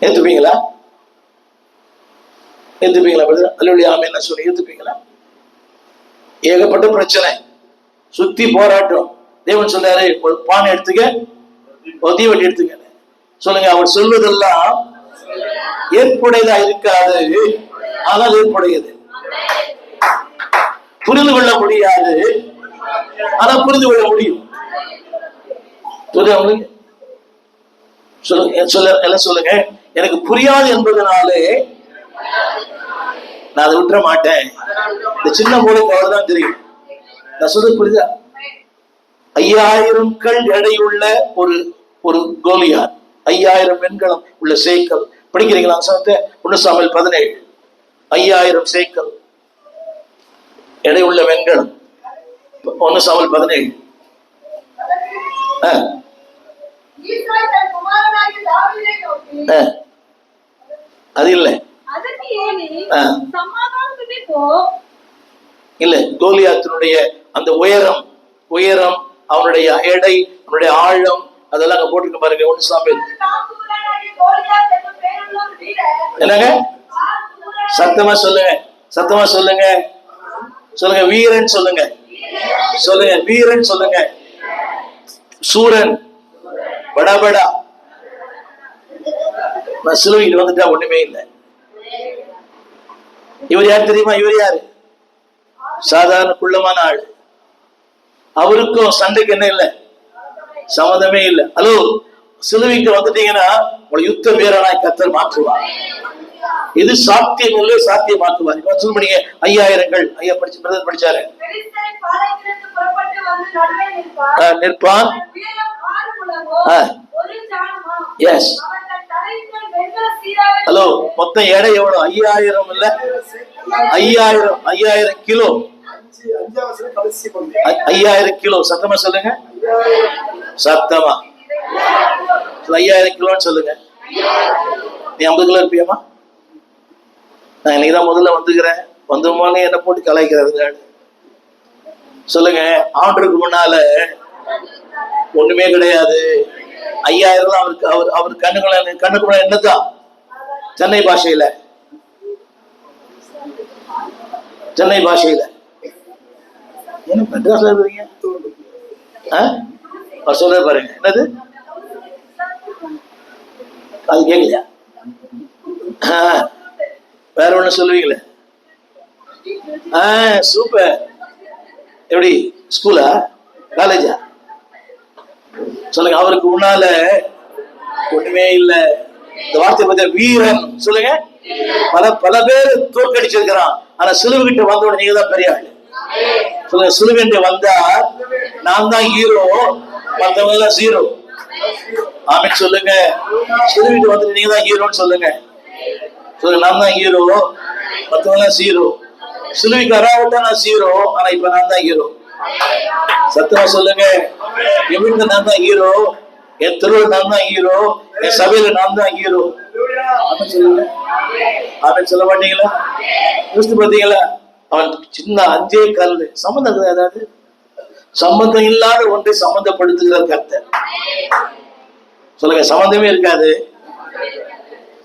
ஏத்துப்பீங்களா? ஏத்துப்பீங்களா? என்ன சொல்லி ஏத்துப்பீங்களா? ஏகப்பட்ட பிரச்சனை, சுத்தி போராட்டம். தேவன் சொல்றாரு, ஒரு பானை எடுத்துக்க, ஒரு தீவட்டி எடுத்துக்க. சொல்லுங்க, அவர் சொல்வதெல்லாம் ஏற்புடையதா இருக்காது, ஆனால் ஏற்புடையது. புரிந்து கொள்ள முடியாது, ஆனா புரிந்து கொள்ள முடியும். சொல்லுங்க, எனக்கு புரியாது என்பதனாலே நான் அதை விட்டுற மாட்டேன். இந்த சின்ன மூளைக்கு அவ்வளவுதான் தெரியும். நான் சொல்றது புரியுதா? 5000 கல் எடையுள்ள ஒரு கோலியார், 5000 வெண்கலம் உள்ள சேக்கல், படிக்கிறீங்களா வசனத்தை? 1 சாமுவேல் 17. 5000 சேக்கல் எடை உள்ள வெண்கலம். 1 சாமுவேல் 17. அது இல்ல இல்ல, கோலியாத்தினுடைய அந்த உயரம் அவனுடைய எடை, அவனுடைய ஆழம், அதெல்லாம் அங்க போட்டுக்க பாருங்க. 1 சாமுவேல். என்னங்க? சத்தமா சொல்லுங்க, சத்தமா சொல்லுங்க, சொல்லுங்க. வீரன் சொல்லுங்க, சொல்லுங்க. வீரன் சொல்லுங்க. சூரன், படாபடா. நான் சிலுவையில் வந்துட்டா ஒண்ணுமே இல்லை. இவர் யார் தெரியுமா? இவர் யாரு? சாதாரண குள்ளமான ஆள். அவருக்கும் சண்டைக்கு என்ன இல்லை, சம்மதமே இல்லை. ஹலோ, சிலுவைக்கு வந்துட்டீங்கன்னா உங்களை யுத்த வீரனாய் கர்த்தர் மாற்றுவார். இது சாத்தியம் இல்லை, சாத்தியமாக்குவார். சொல்லுங்க. 5000 ஐயா படிச்சாரு. நிற்பான். எஸ். ஹலோ, மொத்தம் எடை எவ்வளவு? 5000 இல்ல, 5000 கிலோ. 5000 கிலோ. சத்தமா சொல்லுங்க, சத்தமா 5000 கிலோன்னு சொல்லுங்க. நீ 50 கிலோ இருப்பியம்மா? நான் இன்னைக்குதான் முதல்ல வந்துக்கிறேன். வந்தோமானே என்ன போட்டு கலாய்க்கிறாருங்க. சொல்லுங்க. ஆண்டருக்கு முன்னால ஒண்ணுமே கிடையாது. 5000 அவருக்கு அவர் கண்ணுக்குள்ள என்னதான்? சென்னை பாஷையில என்ன மெட்ராஸ்ல இருக்கீங்க? சொல்ற பாருங்க. என்னது அது கேட்கலையா? வேற ஒண்ணு சொல்லுவீங்களே. சூப்பர். எப்படி? ஸ்கூலா, காலேஜா? சொல்லுங்க. அவருக்கு முன்னால ஒண்ணுமே இல்ல. இந்த வார்த்தை பத்தி வீரன் சொல்லுங்க. பல பேர் தோற்கடிச்சிருக்கிறான். ஆனா சிலுவைகிட்ட வந்தோட நீங்க தான் பெரிய ஆளு. சொல்லுங்க. சிலுவைகிட்ட வந்தா நான் தான் ஹீரோ, மற்றவங்க எல்லாம் ஜீரோ. ஆமென் சொல்லுங்க. சிலுவைகிட்ட வந்து நீங்க தான் ஹீரோன்னு சொல்லுங்க. சொல்லுங்க. நான் தான் ஹீரோ, மற்றவங்க எல்லாம் ஜீரோ. சிலுவைக்கு வராவிட்டா நான் ஜீரோ, ஆனா இப்ப நான் தான் ஹீரோ. சத்தமா சொல்லுங்க. என் வீட்டுல நான் தான் ஹீரோ, என் தெருவில் நான் தான் ஹீரோ, என் சபையில நான் தான் ஹீரோ. ஆமென் சொல்லுங்க. ஆமென் சொல்ல மாட்டீங்களா? யோசித்து பார்த்தீங்களா? அவன் சின்ன 5 கல்லு. சம்பந்தம் ஏதாவது? சம்பந்தம் இல்லாத ஒன்றை சம்பந்தப்படுத்துகிற கர்த்தர். சொல்லுங்க. சம்பந்தமே இருக்காது.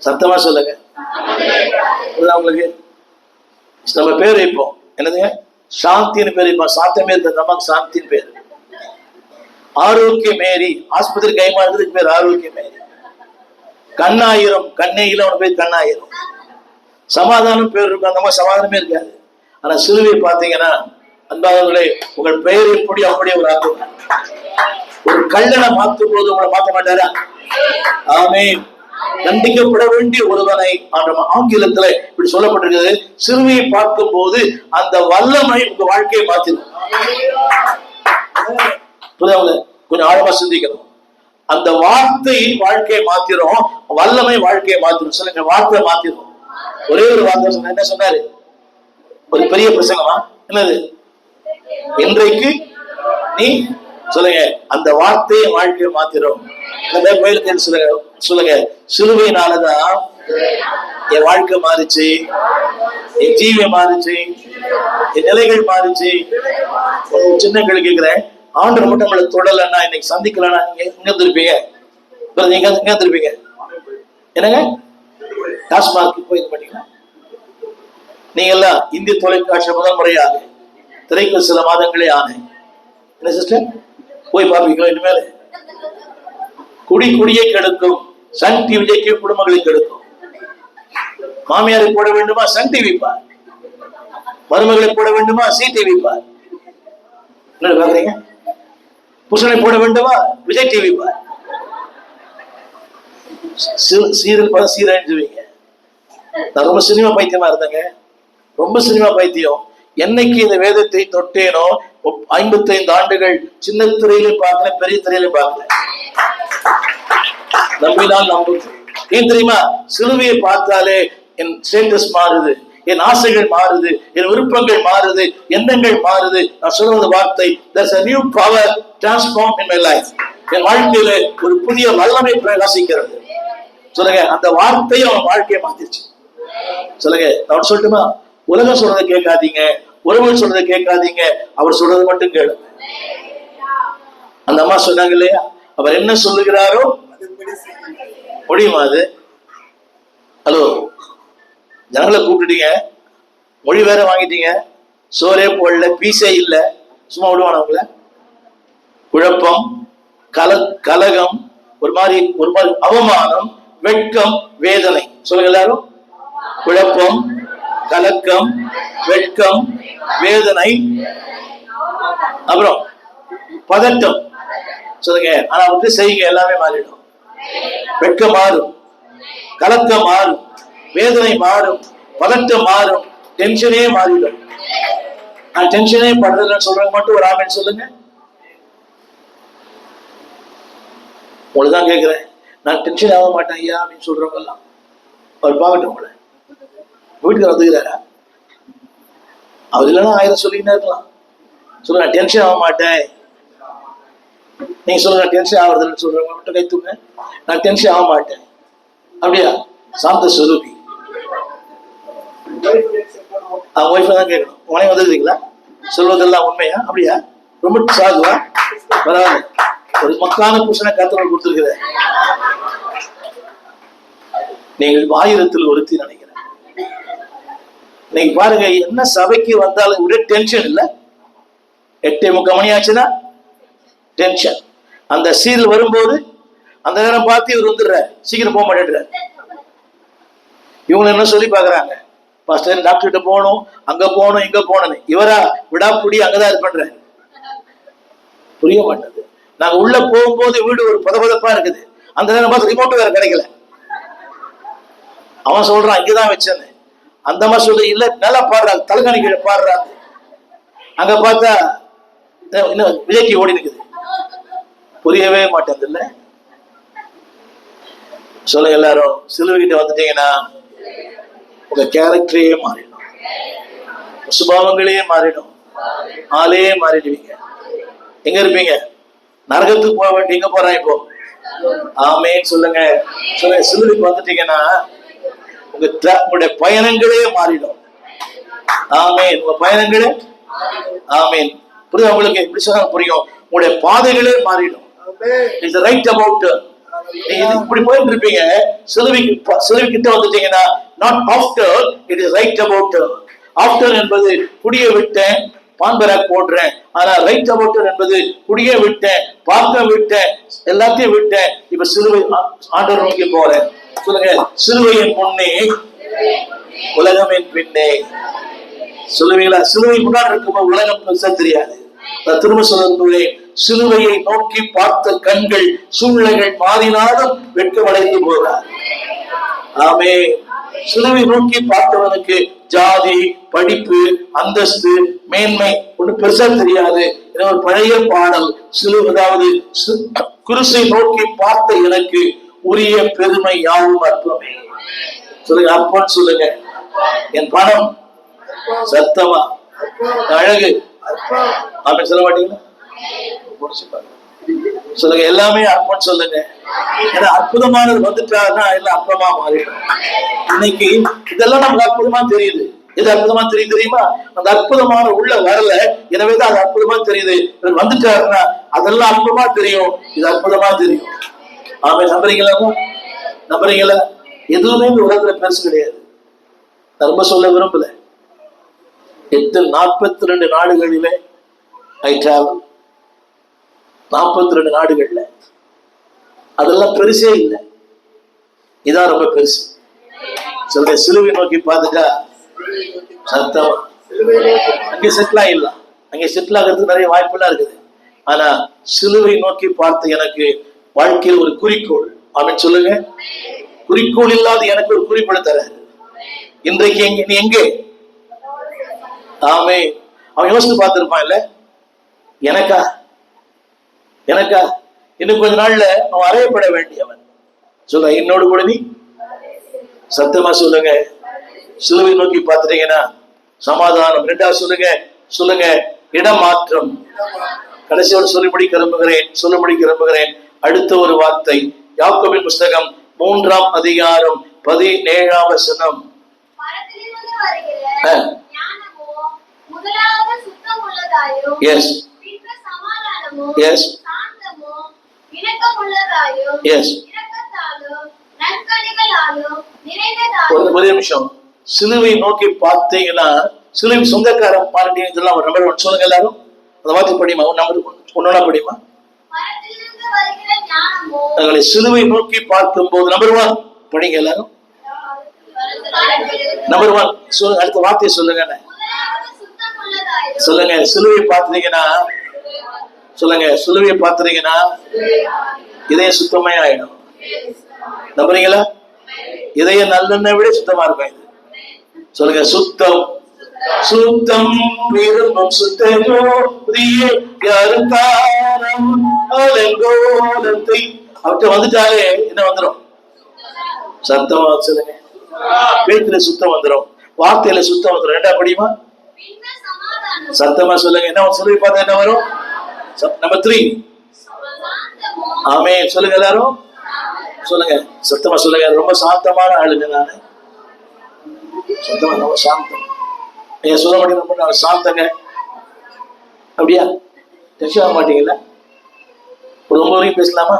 சத்தமா சொல்லுங்க. உங்களுக்கு நம்ம பேர் வைப்போம். என்னதுங்க? சாந்தின்னு பேர் வைப்போம். சாத்தமே இருக்க நமக்கு சாந்தின்னு பேர். ஆரோக்கிய மேரி. ஆஸ்பத்திரி கைமாறுறதுக்கு பேர் ஆரோக்கிய மேரி. கண்ணாயிரம், கண்ணேயில அவன் பேர் கண்ணாயிரம். சமாதானம் பேர் இருக்கும். அந்த மாதிரி சமாதானமே இருக்காது. ஆனா சிலுவை பார்த்தீங்கன்னா, அன்பானவர்களே, உங்கள் பெயர் எப்படி அப்படியே ஒரு ஆகும். ஒரு கல்லனை மாற்றும் போது உங்களை மாற்ற மாட்டாரா? ஆமென். கண்டிக்கப்பட வேண்டிய ஒருவனை ஆங்கிலத்துல இப்படி சொல்லப்பட்டிருக்கிறது. சிலுவையை பார்க்கும் போது அந்த வல்லமை உங்க வாழ்க்கையை மாத்திரும். கொஞ்சம் ஆழமா சிந்திக்கணும். அந்த வார்த்தை வாழ்க்கையை மாத்திரும், வல்லமை வாழ்க்கையை மாத்திரும். சொல்லுங்க. வார்த்தை மாத்திரும். ஒரே ஒரு வார்த்தை சொன்ன. என்ன சொன்னாரு? ஒரு பெரிய பிரசங்கமா? என்னது? இன்றைக்கு நீ சொல்லுங்க. அந்த வார்த்தையை வாழ்க்கையை மாத்திரும். சொல்லுங்க. சொல்லுங்க. சிலுவையினாலதான் என் வாழ்க்கை மாறிச்சு, என் ஜீவியம் மாறிச்சு, என் நிலைகள் மாறிச்சு. சின்ன கேள்வி கேட்கிறேன். ஆண்டவர் மட்டும் நம்மளை தொடலன்னா, இன்னைக்கு சந்திக்கலன்னா எங்க இருந்திருப்பீங்க? நீங்க எங்க இருந்திருப்பீங்க? என்னங்க? டாஸ்மார்க் போய் பண்ணீங்களா? நீங்க எல்லாம் இந்திய தொலைக்காட்சி முதல் முறையாக திரைக்கு சில மாதங்களே ஆனேன். என்ன சிஸ்டர் போய் பார்ப்பீங்களா? இனிமேல் குடியை கெடுக்கும் சன் டிவிக்கு குடும்பங்களை கெடுக்கும். மாமியாரை போட வேண்டுமா? சன் டிவி பார். மருமகளை போட வேண்டுமா? சி டிவி பார். என்ன பாக்குறீங்க? புருஷனை போட வேண்டுமா? விஜய் டிவி பார். சீரியல் பார்த்து சீரழிஞ்சுவீங்க. நான் ரொம்ப சினிமா பைத்தியமா இருந்தேங்க. ரொம்ப சினிமா பைத்தியம். என்னைக்கு இந்த வேதத்தை தொட்டேனோ 55 ஆண்டுகள் சின்ன திரையிலும் பார்க்கல, பெரிய திரையிலும் பார்க்கல. நம்பினால் நம்புங்க. ஏன் தெரியுமா? சிலுவையை பார்த்தாலே என் ஸ்டேட்டஸ் மாறுது, என் ஆசைகள் மாறுது, என் விருப்பங்கள் மாறுது, எண்ணங்கள் மாறுது. நான் சொல்றது வார்த்தை, there's a new power transformed in my life. என் வாழ்க்கையில ஒரு புதிய வல்லமை பிரகாசிக்கிறது. சொல்லுங்க, அந்த வார்த்தையும் அவன் வாழ்க்கையை மாத்திருச்சு. சொல்லுங்க, நான் சொல்லட்டுமா? உலகம் சொல்றதை கேட்காதீங்க, உறவுகள் சொல்றதை கேட்காதீங்க, அவர் சொல்றது மட்டும் கேளுங்க. அந்த அம்மா சொன்னாங்க இல்லையா, அவர் என்ன சொல்லுகிறாரோ முடியுமா அது? ஹலோ, ஜனங்களை கூப்பிட்டுட்டீங்க, மொழி வேற வாங்கிட்டீங்க, சோரே போடல, பீஸே இல்லை, சும்மா விடுவான அவங்கள? குழப்பம், கலகம், ஒரு மாதிரி அவமானம், வெட்கம், வேதனை. சொல்லுங்க எல்லாரும். குழப்பம், கலக்கம், வெட்கம், வேதனை, அப்புறம் பதட்டம். சொல்லுங்க. ஆனா வந்து செய்யுங்க, எல்லாமே மாறிடும். வெட்கம் மாறும், கலக்கம் மாறும், வேதனை மாறும், பதட்டம் மாறும், டென்ஷனே மாறிடும். நான் டென்ஷனே படுறதுன்னு சொல்றேன் மட்டும் ஒரு ஆமென் சொல்லுங்க. உங்களுக்குதான் கேட்கிறேன், நான் டென்ஷன் ஆக மாட்டேன் ஐயா அப்படின்னு சொல்றவங்க எல்லாம் அவர் பார்க்கட்டும். உங்களை வீட்டுக்கு வந்துக்கிறாரா? அவர் இல்லைன்னா 1000 சொல்லிக்கிட்டே இருக்கலாம். சொல்லுங்க, நான் டென்ஷன் ஆக மாட்டேன். நீங்க சொல்லுங்க, டென்ஷன் ஆகுறதுன்னு சொல்றவங்க மட்டும் கைத்துங்க. நான் டென்ஷன் ஆக மாட்டேன். அப்படியா? சாந்த சுரூபி. அவங்க ஒய்ஃபை தான் கேட்கணும். உடனே வந்துருக்கீங்களா? சொல்வதெல்லாம் உண்மையா? அப்படியா? ரொம்ப சாகுவா? பரவாயில்ல, ஒரு மக்கான புருஷனை கத்தவர்கள் கொடுத்துருக்கிற நீங்கள் 1000 ஒருத்தி நினைக்கிறேன். நீங்க பாருங்க, என்ன சபைக்கு வந்தாலும் ஒரே டென்ஷன் இல்ல. 8:45 மணி ஆச்சுன்னா டென்ஷன். அந்த சீரியல் வரும்போது அந்த நேரம் பார்த்து இவர் வந்துடுற, சீக்கிரம் போக மாட்டேன்ற. இவங்க என்ன சொல்லி பாக்குறாங்க, பாஸ்டர் டாக்டர் கிட்ட போகணும், அங்க போகணும், இங்க போகணும். இவரா விடாப்புடி அங்கதான் இது பண்ற. புரிய மாட்டேது. நாங்க உள்ள போகும்போது வீடு ஒரு பதப்பதப்பா இருக்குது. அந்த நேரம் பார்த்து ரிமோட் வேற கிடைக்கல. அவன் சொல்றான் இங்கதான் வச்சேன்னு. அந்த மாதிரி சொல்ற இல்ல, நல்லா பாடுறாங்க, தலைகாணி கீழே பாடுறாங்க. அங்க பார்த்தா இன்னும் விஜய்க்கு ஓடி இருக்குது. புரியவே மாட்டேங்குது இல்ல. சொல்லுங்க எல்லாரும், சிலுவை கிட்ட வந்துட்டீங்கன்னா உங்க கேரக்டரே மாறிடும், சுபாவங்களே மாறிடும், ஆளே மாறிடுவீங்க. எங்க இருப்பீங்க? நரகத்துக்கு போக வேண்டிய எங்க போறான் இப்போ? ஆமேன்னு சொல்லுங்க. சொல்லுங்க, சிலுவைக்கு வந்துட்டீங்கன்னா உங்களுடைய பயணங்களே மாறிடும். ஆமேன். உங்க பயணங்களே ஆமேன். புரியுது உங்களுக்கு? எப்படி சொன்னா புரியும்? உங்களுடைய பாதைகளே மாறிடும். It's right about. நீங்க இப்படி போயிட்டு இருப்பீங்க, சிலுவை கிட்ட வந்துட்டீங்கன்னா not after, it is right about. After என்பது குடிய விட்டேன், பான்பராக் போடுறேன். ஆனா ரைட் அபவுட் என்பது குடிய விட்டேன், பார்க்க விட்டேன், எல்லாத்தையும் விட்டேன், இப்ப சிலுவை ஆண்டவர் நோக்கி போறேன். சொல்லுங்க, சிலுவையின் முன்னே உலகமின் பின்னே. சொல்லுவீங்களா? சிலுவை முன்னாடி இருக்கும்போது உலகம் பெருசா தெரியாது. திரும்ப சொல்லுகிறேன், சிலுவையை நோக்கி பார்த்த கண்கள் சூழ்நிலைகள் மாறினாலும் வெட்கமடைந்து போகிறார். ஆமே. சிலுவை நோக்கி பார்த்தவனுக்கு ஜாதி, படிப்பு, அந்தஸ்து, மேன்மை ஒண்ணு பெருசா தெரியாது. ஒரு பழைய பாடல், அதாவது குருசை நோக்கி பார்த்த எனக்கு உரிய பெருமை யாவும் அற்பமே. சொல்லுங்க, அற்பம் சொல்லுங்க. என் பணம் சத்தமா, அழகு அப்படி சொல்ல மாட்டீங்களா? சொல்லுங்க, எல்லாமே அற்பம் சொல்லுங்க. ஏன்னா அற்புதமானது வந்துட்டாருன்னா எல்லாம் அற்பமா மாறிடும். இன்னைக்கு இதெல்லாம் நமக்கு அற்புதமா தெரியுது. எது அற்புதமா தெரியுது தெரியுமா? அந்த அற்புதமான உள்ள வரல, எனவேதான் அது அற்புதமா தெரியுது. வந்துட்டாருன்னா அதெல்லாம் அற்புதமா தெரியும், இது அற்புதமா தெரியும். ஆமே. நம்புறீங்களா? நம்புறீங்களா? எதுவுமே இந்த உலகத்துல பெருசு கிடையாது. நான் ரொம்ப சொல்ல விரும்பல. 42 நாடுகளிலே ஐ டிராவல். 42 நாடுகள்ல அதெல்லாம் பெருசே இல்லை, இதான் ரொம்ப பெருசு. சொல்ற சிலுவை நோக்கி பார்த்துட்டா சத்தமா அங்கே செட்டில் ஆயிடலாம். அங்கே செட்டில் ஆகிறதுக்கு நிறைய வாய்ப்புலாம் இருக்குது. ஆனா சிலுவை நோக்கி பார்த்து எனக்கு வாழ்க்கையில் ஒரு குறிக்கோள். அவன் சொல்லுங்க, குறிக்கோள் இல்லாத எனக்கு ஒரு குறிப்பிட தர. இன்றைக்கு நீ எங்கே? ஆமே. அவன் யோசித்து பார்த்திருப்பான் இல்ல, எனக்கா இன்னும் கொஞ்ச நாள்ல அவன் அறையப்பட வேண்டியவன். சொல்ல, என்னோடு கூட நீ சத்தமா சொல்லுங்க. சிலுவை நோக்கி பார்த்துட்டீங்கன்னா சமாதானம். ரெண்டாவது சொல்லுங்க, சொல்லுங்க, இடமாற்றம். கடைசியோடு சொல்லும்படி விரும்புகிறேன். அடுத்த ஒரு வார்த்தை, யாக்கோபின் புஸ்தகம் 3ஆம் அதிகாரம் 17ஆம் வசனம். Yes yes yes. ஒரு நிமிஷம். சிலுவை நோக்கி பார்த்தீங்கன்னா சிலுவை சொந்தக்காரன் பாருங்க. இதெல்லாம் ஒரு நம்பர் 1 சொல்லுங்க எல்லாரும். அந்த வார்த்தை படியுமா? ஒன்னொன்னா படியுமா? சிலுவை நோக்கி பார்க்கும் போது நம்பர் 1 படிங்க எல்லாரும். நம்பர் 1 சொல்லுங்க. அடுத்த வார்த்தையை சொல்லுங்க. சொல்லுங்க. சிலுவை பார்த்தீங்கன்னா சொல்லுங்க. சிலுவையை பார்த்தீங்கன்னா இதய சுத்தமே ஆயிடும். நம்புறீங்களா? இதய நல்லெண்ணெய் விட சுத்தமா இருக்கும் இது. சொல்லுங்க. சுத்தம் சுத்தம் விரும்பும் சுத்தமோ அலங்கோலத்தை அவற்றை வந்துட்டாலே என்ன வந்துடும்? சத்தமா சொல்லுங்க. பேத்துல சுத்தம் வந்துடும், வார்த்தையில சுத்தம் வந்துடும். ரெண்டா படியுமா? சத்தமா சொல்லுங்க. என்ன சொல்லி பார்த்தா என்ன வரும்? நம்பர் 3. ஆமே. சொல்லுங்க எல்லாரும். சொல்லுங்க. சத்தமா சொல்லுங்க. ரொம்ப சாந்தமான ஆளுங்க நானு. சத்தமா ரொம்ப சாந்தம். நீங்க சொல்ல மாட்டீங்க சாந்தங்க. அப்படியா? டென்ஷன் ஆக மாட்டீங்களா? ஒரு 9 வரைக்கும் பேசலாமா?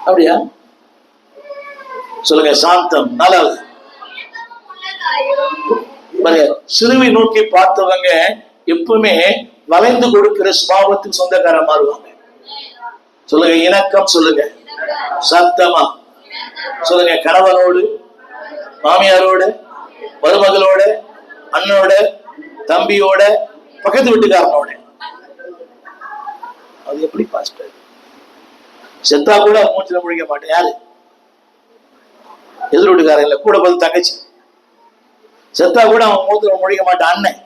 அப்படியா? சொல்லுங்க. சாந்தம். 4வது. சிலுவை நோக்கி பார்த்தவங்க எப்பவுமே வளைந்து கொடுக்கிற சுபாவத்தின் சொந்தக்காரன் மாறுவாங்க. சொல்லுங்க. இணக்கம். சொல்லுங்க. சத்தமா சொல்லுங்க. கணவனோடு, மாமியாரோட, மருமகளோட, அண்ணனோட, தம்பியோட, பக்கத்து வீட்டுக்காரனோட. அது எப்படி பாஸ்டர்? செத்தா கூட மூச்சில முழிக்க மாட்டேன். யாரு? எதிர் வீட்டுக்காரன் இல்ல, கூட பார்த்து தங்கச்சி. செத்தா கூட அவன் மூத்துல முழிக்க மாட்டான் அண்ணன்.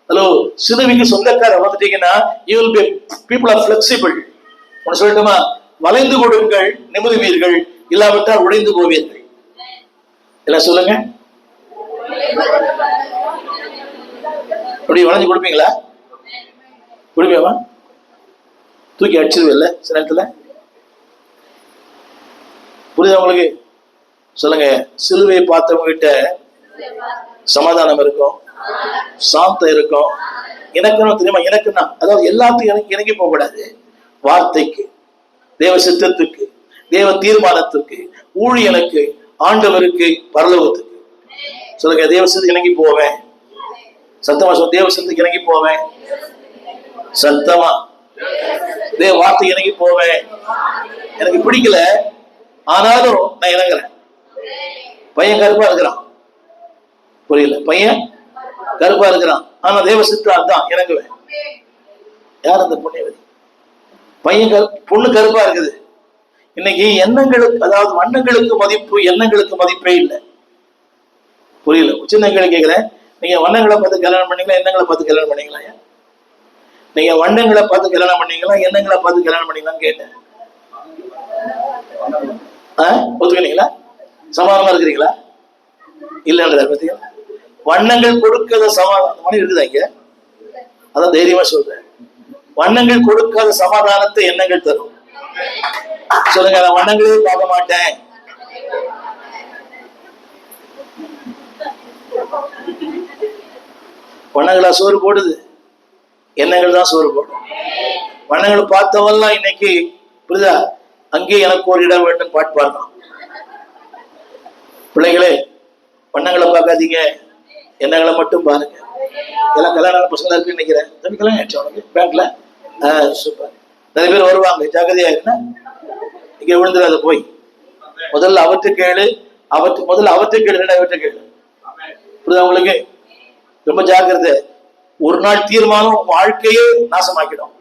ஹலோ, சிலுவைக்கு சொந்தக்கார வந்துட்டீங்கன்னா you will be people are flexible. ஒன்னு சொல்லட்டுமா? வளைந்து கொடுங்கள், நிமிருவீர்கள், இல்லாவிட்டால் உடைந்து போவீர்கள். எல்லாம் சொல்லுங்க. அப்படி வளைஞ்சு கொடுப்பீங்களா? கொடுப்பீங்களா? தூக்கி அடிச்சிருவில்ல சில நேரத்துல. புரியுதா உங்களுக்கு? சொல்லுங்க. சிலுவையை பார்த்தவங்க கிட்ட சமாதானம் இருக்கும், சாந்தம் இருக்கும். எனக்குன்னு தெரியுமா? எனக்குன்னா அதாவது எல்லாத்தையும் எனக்கு இறங்கி போக கூடாது. வார்த்தைக்கு, தேவ சித்தத்துக்கு, தேவ தீர்மானத்துக்கு, ஊழியனுக்கு, ஆண்டவருக்கு, பரலோகத்துக்கு. சொல்லுங்க. தேவ சித்தத்துக்கு இறங்கி போவேன். சத்தமா சொல்ல. தேவ சித்தத்துக்கு இறங்கி போவேன். சத்தமா. தேவ வார்த்தை இறங்கி போவேன். எனக்கு பிடிக்கல, ஆனாலும் நான் இறங்குறேன். பையன் கருப்பா இருக்கிறான், புரியல. பையன் கருப்பா இருக்கிறான், ஆனா தேவ சித்தம் தான் இறங்குவேன். யார் அந்த புண்ணியவதி? பையன் பொண்ணு கருப்பா இருக்குது. இன்னைக்கு எண்ணங்களுக்கு, அதாவது வண்ணங்களுக்கு மதிப்பு, எண்ணங்களுக்கு மதிப்பே இல்லை. புரியல. சின்னங்களை கேட்கிறேன். நீங்க வண்ணங்களை பார்த்து கல்யாணம் பண்ணீங்களா, எண்ணங்களை பார்த்து கல்யாணம் பண்ணீங்களா? நீங்க வண்ணங்களை பார்த்து கல்யாணம் பண்ணீங்களா, எண்ணங்களை பார்த்து கல்யாணம் பண்ணீங்களான்னு கேட்டேன். ஒத்துக்கிறீங்களா? சமாதானமா இருக்கிறீங்களா? இல்லைன்ற பார்த்தீங்களா? வண்ணங்கள் கொடுக்காத சமாதானம் இருக்குதா இங்க? அதான் தைரியமா சொல்றேன். வண்ணங்கள் கொடுக்காத சமாதானத்தை எண்ணங்கள் தரும். சொல்லுங்க. நான் வண்ணங்களே பார்க்க மாட்டேன். வண்ணங்களா சோறு போடுது? எண்ணங்கள் தான் சோறு போடும். வண்ணங்கள் பார்த்தவெல்லாம் இன்னைக்கு புரியுதா? அங்கே எனக்கு ஒரு இடம் வேண்டும் பாட்டு பாடுறான். பிள்ளைகளே, வண்ணங்களை பார்க்காதீங்க, எண்ணங்களை மட்டும் பாருங்க. எல்லாம் கல்யாண பசங்களா இருக்கு நினைக்கிறேன். கல்யாணம் ஆயிடுச்சு உனக்கு பேங்க்ல? சூப்பர். நிறைய பேர் வருவாங்க. ஜாக்கிரதையா இருக்குன்னா இங்க விழுந்துடாத. போய் முதல்ல அவற்று கேளு, முதல்ல அவற்று கேளு, அவற்றை கேளு. புரியுதா உங்களுக்கு? ரொம்ப ஜாக்கிரதை. ஒரு நாள் தீர்மானம் வாழ்க்கையே நாசமாக்கிடும்.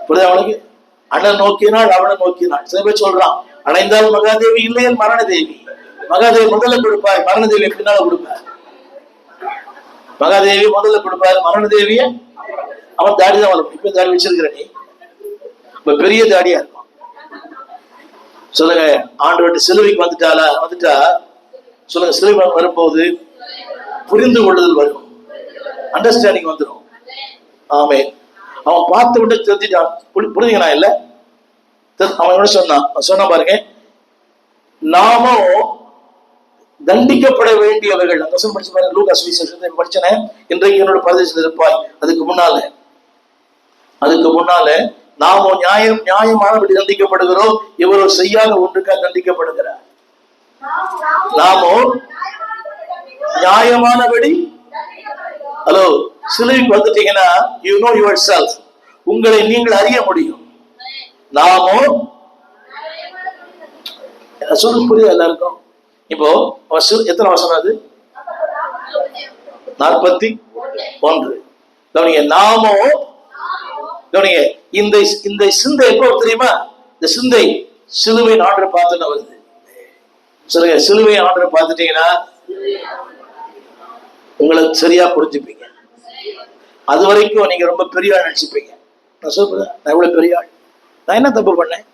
புரியுதா உங்களுக்கு? அண்ணன் நோக்கினாள், அவனை நோக்கினாள். சில பேர் சொல்றான், அடைந்தால் மகாதேவி, இல்லையல் மரண தேவி. மகாதேவி முதல்ல கொடுப்பார், மரணதேவி பின்னால கொடுப்பார். மகாதேவி முதல்ல கொடுப்பாரு, மரணதேவிய அவன் தாடி தான் வளர்ப்பான். இப்ப தாடி வச்சிருக்கிற நீ இப்ப பெரிய தாடியா இருக்கும். சொல்லுங்க. ஆண்டவர்கிட்ட சிலுவைக்கு வந்துட்டா சொல்லுங்க. சிலுவை வரும்போது புரிந்து கொள்ளுதல் வரும், அண்டர்ஸ்டாண்டிங் வந்துடும். ஆமே. அவன் பார்த்து விட்டு தெரிஞ்சுட்டான். புரிஞ்சுக்கணும் இல்ல? அவன் என்ன சொன்னா பாருங்க, நாமும் தண்டிக்கப்பட வேண்டியவர்கள். அந்த வசனம் படிச்சு பாருங்க. லூக்கா சுவிசேஷத்தை படிச்சேன். இன்றைக்கு என்னோட பரதேசத்தில் இருப்பாய். அதுக்கு முன்னால நாமோ நியாயமானபடி தண்டிக்கப்படுகிறோம். இவரோ செய்யாத ஒன்றுக்காக தண்டிக்கப்படுகிறார். நாமோ நியாயமானபடி. ஹலோ, சிலுவைக்கு வந்துட்டீங்கன்னா யூ நோ யுவர் செல்ஃப், உங்களை நீங்கள் அறிய முடியும். நாமோ சொல்ல புரியுது எல்லாருக்கும்? இப்போ எத்தனை வசனம் அது? 41. கவனிங்க. நாமோ கவனிங்க. இந்த சிந்தை எப்போ தெரியுமா? இந்த சிந்தை சிலுவை ஆண்டரை பார்த்துன்னு வருது. சொல்லுங்க. சிலுவை ஆண்டரை பார்த்துட்டீங்கன்னா உங்களை சரியா புரிஞ்சுப்பீங்க. அது வரைக்கும் நீங்க ரொம்ப பெரிய ஆள் நினைச்சுப்பீங்க. நான் சொல்றேன், நான் எவ்வளவு பெரிய ஆள், நான் என்ன தப்பு பண்ணேன்,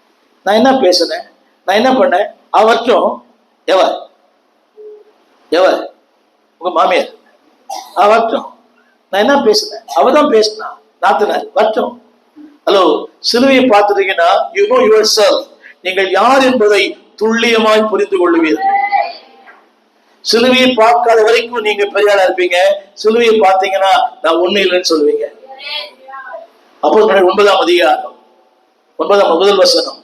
நான் என்ன பேசினேன், நான் என்ன பண்ணேன். அவற்றும் எவ உங்க மாமியார், அவற்றும் நான் என்ன பேசினேன், அவதான் பேசினா நாத்தினார் வற்றும். ஹலோ, சிலுவையை பார்த்துட்டீங்கன்னா யூ நோ யுவர் செல்ஃப், நீங்கள் யார் என்பதை துல்லியமாய் புரிந்து கொள்ளுவீர்கள். சிலுவையை பார்க்காத வரைக்கும் நீங்க பெரியாளா இருப்பீங்க. சிலுவையை பார்த்தீங்கன்னா நான் ஒண்ணு இல்லைன்னு சொல்லுவீங்க. அப்போஸ்தலர் 9ஆம் அதிகாரம் 9ஆம் முதல் வசனம்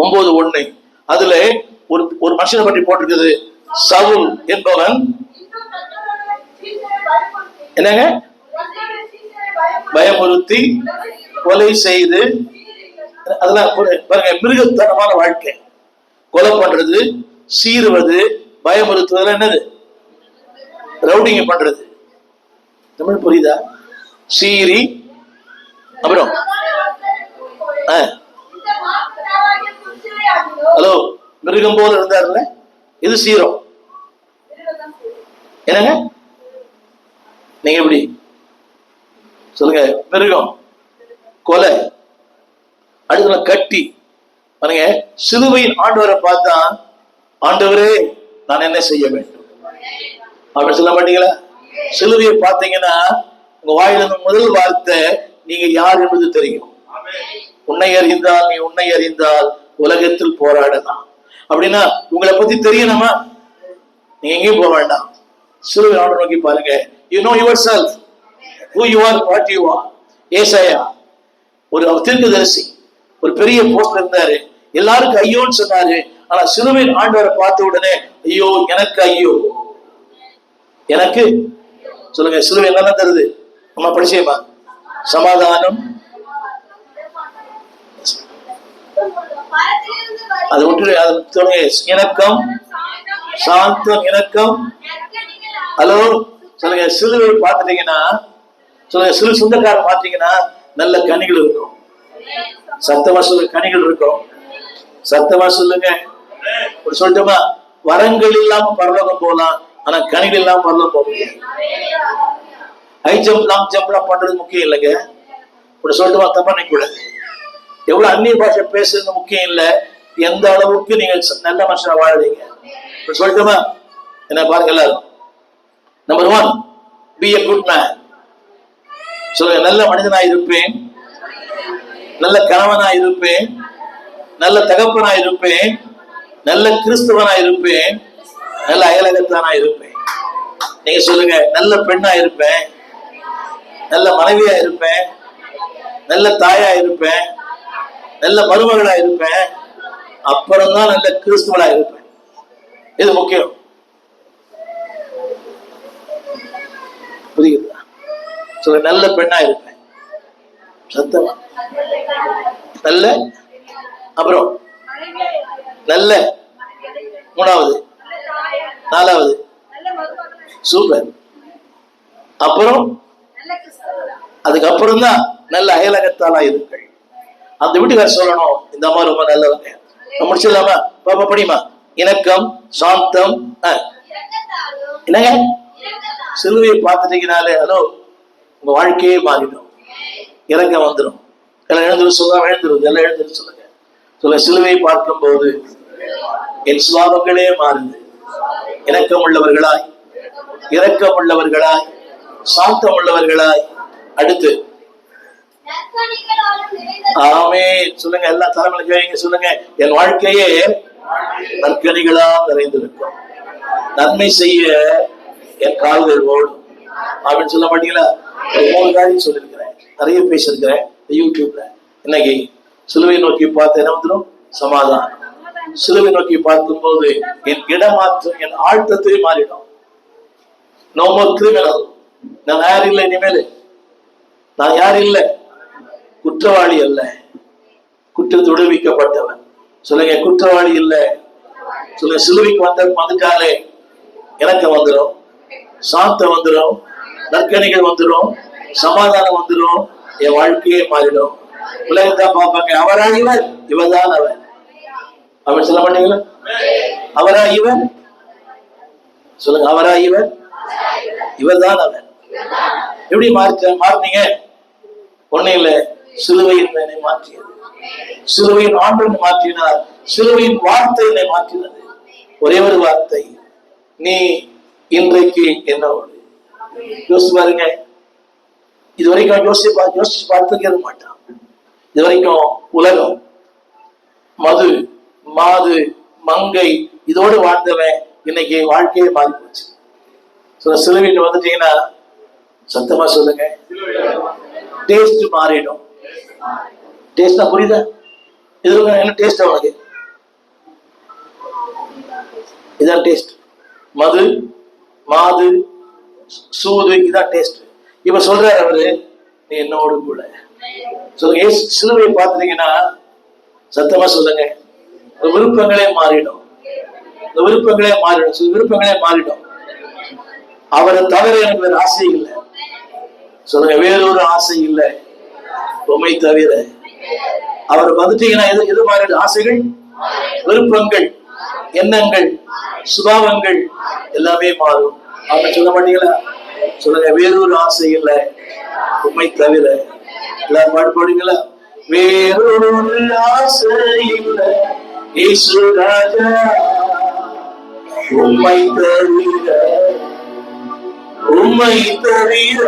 9:1. அதுல ஒரு மனுஷனை பற்றி போட்டிருக்குது. சவுல் என்பவன் என்னங்க பயமுறுத்தி கொலை செய்து, அதெல்லாம் பாருங்க, மிருகத்தனமான வாழ்க்கை. கொலை பண்றது, சீறுவது, பயமுறுத்துவதெல்லாம் என்னது? ரவுடிங்க பண்றது. தமிழ் புரியுதா? சீரி, அப்புறம் ஹலோ, மிருகம் போல இருந்தாருல்ல, இது சீரம். என்னங்க நீங்க எப்படி சொல்லுங்க? மிருகம், கொலை, அடுத்த கட்டி. பாருங்க, சிலுவையின் ஆண்டவரை பார்த்தா, ஆண்டவரே நான் என்ன செய்ய வேண்டும் அப்படின்னு சொல்ல மாட்டீங்களா? சிலுவையை பார்த்தீங்கன்னா உங்க வாயிலிருந்து முதல் வார்த்தை நீங்க யார் என்பது தெரியும். உன்னை அறிந்தால், நீ உன்னை அறிந்தால் உலகத்தில் போராடலாம். அப்படின்னா உங்களை பத்தி தெரியணுமா? நீங்க எங்கேயும் போக வேண்டாம், சிலுவை ஆண்டவரை நோக்கி பாருங்க. You know your self, who you are, what you are. ஏசாயா ஒரு தீர்க்கதரிசி, ஒரு பெரிய போஸ்ட்ல இருந்தாரு. எல்லாருக்கும் ஐயோன்னு சொன்னாரு. ஆனா சிலுவையின் ஆண்டவரை பார்த்த உடனே ஐயோ, எனக்கு ஐயோ, எனக்கு சொல்லுங்க. சிலுவை என்ன தருது? நம்ம படிச்சேமா, சமாதானம். அதை விட்டு அதை சொல்லுங்க. இணக்கம், சாந்தம், இணக்கம். ஹலோ சொல்லுங்க. சிலுவை பார்த்துட்டீங்கன்னா சொல்லுங்க, சிறு சொந்தக்காரன் பார்த்தீங்கன்னா நல்ல கனிகள் இருக்கும். சத்தமா சொல்லுங்க, கனிகள் இருக்கும். சத்தமா சொல்லுங்க. ஒரு சொல்லட்டுமா? வரங்கள் இல்லாம பரலோகம் போகலாம், ஆனா கனிகள் இல்லாம பரலோகம் போக முடியாது. ஹை ஜம்ப், லாங் ஜம்ப் எல்லாம் பண்றது முக்கியம் இல்லைங்க. இப்படி சொல்லட்டுமா? தப்பா நினைக்கூடாது. எவ்வளவு அந்நிய பாஷை பேசுறது முக்கியம் இல்ல, எந்த அளவுக்கு நீங்க நல்ல மனுஷனா வாழறீங்க. இப்படி சொல்லட்டுமா? என்ன பாருங்க எல்லாரும். Number 1, be a good man. சொல்லுங்க. நல்ல மனிதனா இருப்பேன், நல்ல கணவனா இருப்பேன், நல்ல தகப்பனா இருப்பேன், நல்ல கிறிஸ்தவனா இருப்பேன், நல்ல அயலகத்தானா இருப்பேன். நீங்க சொல்லுங்க. நல்ல பெண்ணா இருப்பேன், நல்ல மனைவியா இருப்பேன், நல்ல தாயா இருப்பேன், நல்ல மருமகளா இருப்பேன், அப்புறம்தான் நல்ல கிறிஸ்துவனா இருப்பேன். இது முக்கியம். புரியுதா? சொல்ல. நல்ல பெண்ணா இருப்பேன், சத்தமா நல்ல, அப்புறம் நல்ல, 3வது, 4வது, சூப்பர். அப்புறம் அதுக்கப்புறம் தான் நல்ல அயலகத்தாலா இருங்கள். அந்த வீட்டுக்கார சொல்லணும், இந்த அம்மா ரொம்ப நல்லவங்க. முடிச்சிடலாமா? பாப்பா படிமா. இணக்கம், சாந்தம். என்னங்க சிலுவையை பார்த்துட்டீங்கனாலே ஹலோ உங்க வாழ்க்கையே மாறிடும். இறக்கம் வந்துடும். எல்லாம் எழுந்துரு சொல்லுங்க, எழுந்துருது, எல்லாம் எழுந்துரு சொல்லுங்க. சொல்ல, சிலுவை பார்க்கும் போது என் சுபாவங்களே மாறுது. இரக்கம் உள்ளவர்களாய், இரக்கம் உள்ளவர்களாய், சாந்தம் உள்ளவர்களாய். அடுத்து ஆமே சொல்லுங்க, எல்லா தலைமையில சொல்லுங்க, என் வாழ்க்கையே நற்கனிகளால் நிறைந்திருக்கும், நன்மை செய்ய என் கால்கள் ஓடும் அப்படின்னு சொல்ல மாட்டீங்களா? 3 காரியம் சொல்லியிருக்கிறேன், நிறைய பேசியிருக்கிறேன் யூடியூப்ல. இன்னைக்கு சிலுவை நோக்கி பார்த்து என்ன வந்துடும்? சமாதானம். சிலுவை நோக்கி பார்க்கும் போது என் இடமாற்றம், என் ஆழ்த்தத்தை மாறிடும். No more criminal. நான் யார் இல்லை, இனிமேல் நான் யார் இல்லை, குற்றவாளி அல்ல, குற்றத்தை விடுவிக்கப்பட்டவன். சொல்லுங்க, குற்றவாளி இல்லை. சொல்லுங்க, சிலுவைக்கு வந்துட்டாலே எனக்கு வந்துடும், சாந்தம் வந்துடும், நற்கனிகள் வந்துடும், சமாதானம் வந்துடும், என் வாழ்க்கையே மாறிடும். உலகத்தான் பார்ப்பாங்க, அவரா இவன், இவதான் அவன். அவன் சொல்ல மாட்டீங்களா? அவரா இவன், சொல்லுங்க, அவரா இவன், இவர்தான் அவன். எப்படி மாறினீங்க? ஒண்ணு இல்ல, சிலுவையின் என்னை மாற்றியது, சிலுவையின் ஆண்டவன் மாற்றினார், சிலுவையின் வார்த்தை என்னை மாற்றினது. ஒரே ஒரு வார்த்தை, நீ இன்றைக்கு என்னோடு. யோசிச்சு பாருங்க, இதுவரைக்கும் யோசிச்சு பார்த்துக்க மாட்டான். இதுவரைக்கும் உலகம், மது, மாது, மங்கை இதோடு வாழ்ந்தவன் இன்னைக்கு வாழ்க்கையே மாறி போச்சு. சிலுவைக்கு வந்துட்டீங்கன்னா சத்தமா சொல்லுங்க, டேஸ்ட் மாறிடும். டேஸ்டா புரியுதா? இது என்ன டேஸ்ட்? அவனுக்கு இதான் டேஸ்ட். மது, மாது, சூது இதான் டேஸ்ட். இப்ப சொல்றாரு அவரு, நீ என்னோடு கூட. சொல்லுங்க, சிலுவையை பார்த்துட்டீங்கன்னா சத்தமா சொல்லுங்க, விருப்பங்களே மாறிடும், விருப்பங்களே மாறிடும், விருப்பங்களே மாறிடும். அவரை தவிர எனக்கு வேற ஆசை இல்லை. சொல்லுங்க, வேறொரு ஆசை இல்லை உம்மை தவிர. அவர் வந்துட்டீங்கன்னா எது மாறிடும்? ஆசைகள், விருப்பங்கள், எண்ணங்கள், சுபாவங்கள் எல்லாமே மாறும். அவங்க சொல்ல மாட்டீங்களா? சொல்லுங்க, வேறொரு ஆசை இல்லை உம்மை தவிர. எல்லாரும் பாடுபடுங்களா? வேறொரு ஆசை இல்லை இயேசு ராஜா உம்மை தவிர, உம்மை தவிர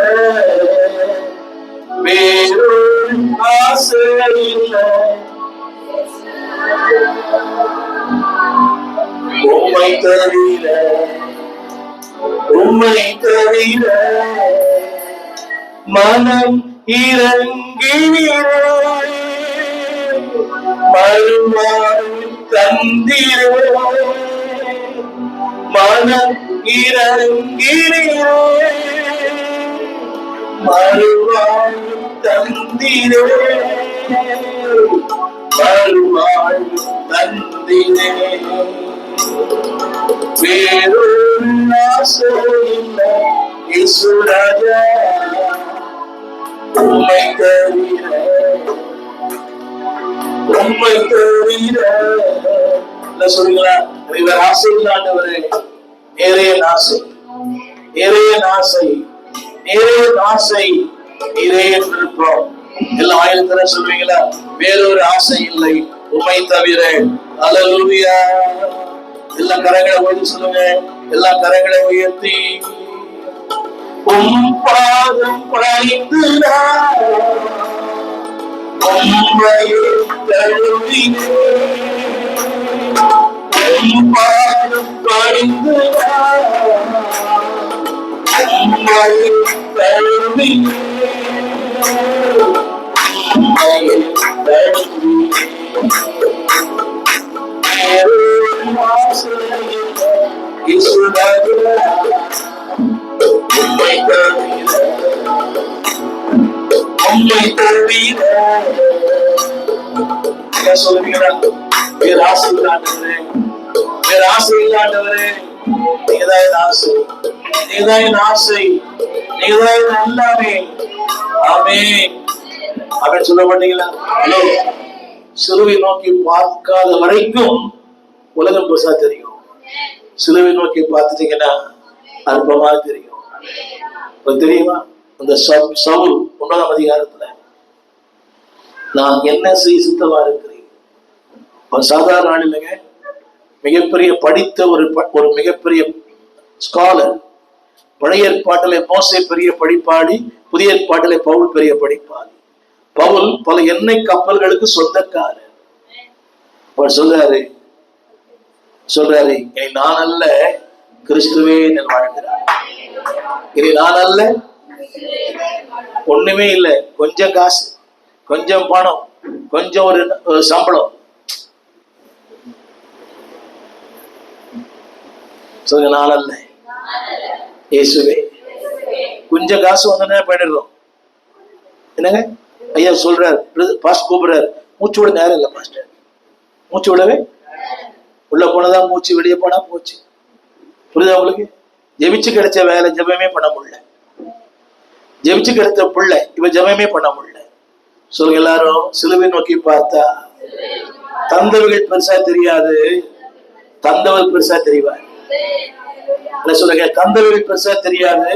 வேறொரு ஆசை இல்லை, உம்மை தவிர, உம்மை தவிர. மனம் இறங்கினீரே, மறுவாழ்வு தந்தீரே, மனம் இறங்கினீரே, மறுவாழ்வு தந்தீரே, மறுவாழ்வு தந்தீரே. வேறொரு ஆசை இல்லை இயேசு ராஜா உம்மை தவிர, உம்மை தவிர. சொல்லுங்களா, வேற ஆசை இல்லாண்டவரே, நிறைய ஆசை, நிறைய ஆசை, நிறைய ஆசை, நிறைய விருப்பம். எல்லாம் ஆயிரத்தர சொல்வீங்களா? வேறொரு ஆசை இல்லை உம்மை தவிர. அல்லேலூயா. எல்லா கரங்களை உயர்த்தி சொல்லுங்க, எல்லா கரங்களை உயர்த்தி. உம் பாதம் பணிந்து உம்மை தழுவினேன், உம் பாதம் பணிந்து உம்மை தழுவினேன், உம்மை தழுவினேன். உம்மை தவிர, உம்மை தவிர. சொல்லுவீங்களா? வேற ஆசை இல்லாண்டவரே, வேற ஆசை இல்லாண்டவரே, நீங்கதான் என் ஆசை, நீங்கதான் என் ஆசை, நீங்கதான் என் எல்லாமே. ஆமென். அப்படின்னு சொல்ல மாட்டீங்களா? சிலுவை நோக்கி பார்க்காத வரைக்கும் உலகம் பெருசா தெரியும். சிலுவை நோக்கி பார்த்துட்டீங்கன்னா அற்பமா தெரியும். தெரியுமா? அந்த சவுல் 1ஆம் அதிகாரத்துல, நான் என்ன செய்ய சித்தமா இருக்கிறேன், ஒரு சாதாரண ஆள் இல்லைங்க, மிகப்பெரிய படித்த ஒரு மிகப்பெரிய ஸ்காலர். பழைய ஏற்பாட்டிலே மோசே பெரிய படிப்பாளி, புதிய ஏற்பாட்டிலே பவுல் பெரிய படிப்பாளி. பவுல் பல எண்ணெய் கப்பல்களுக்கு சொந்தக்காரர். அவர் சொல்றாரு இனி நான் அல்ல, கிறிஸ்துவே என்னை வாழ்கிறார். இனி நான் அல்ல, ஒண்ணுமே இல்லை, கொஞ்சம் காசு, கொஞ்சம் பணம், கொஞ்சம் ஒரு சம்பளம். சொல்லுங்க, நான் அல்ல, இயேசுவே. கொஞ்சம் காசு வந்தோடனே போயிடுறோம். என்னங்க ஐயா சொல்றாரு, பாஸ்டர் கூப்பிடுறாரு, மூச்சு விட நேரம் இல்லை பாஸ்டர். மூச்சு விடவே, உள்ள போனதான் மூச்சு, வெளியே போனா போச்சு. புரியுதா உங்களுக்கு? ஜெபிச்சு கிடைச்ச வேலை ஜெபமே பண்ண முடியல, ஜெபிச்சு கிடைத்த பிள்ளை இவ ஜெபமே பண்ண முடியல. சொல்லுங்க எல்லாரும், சிலுவை நோக்கி பார்த்தா தந்தவர்கள் பெருசா தெரியாது, தந்தவர் பெருசா தெரிவார். சொல்லுங்க, தந்தவர்கள் பெருசா தெரியாது,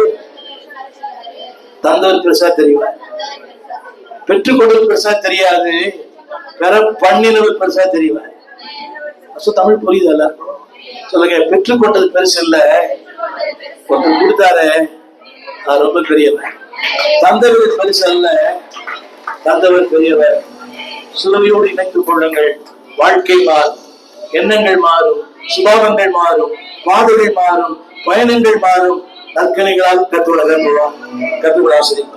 தந்தவர் பெருசா தெரிவார். பெற்றுக்கொண்டது பெருசா தெரியாது, பெற பண்ணினவர் பெருசா தெரிவார். தமிழ் புரியுது எல்லாருக்கும்? சொல்லுங்க, பெற்றுக்கொண்டது பெருசு இல்ல, ஒருத்தர் கொடுத்தாரு அது ரொம்ப பெரியவர். தந்தவர் பெருசு அல்ல, தந்தவர் பெரியவர். சிலுவையோடு இணைத்துக் கொள்ளுங்கள், வாழ்க்கை மாறும், எண்ணங்கள் மாறும், சுபாவங்கள் மாறும், பாதைகள் மாறும், பயணங்கள் மாறும். நற்கனிகளால் கற்றுக் ஆசிரியர்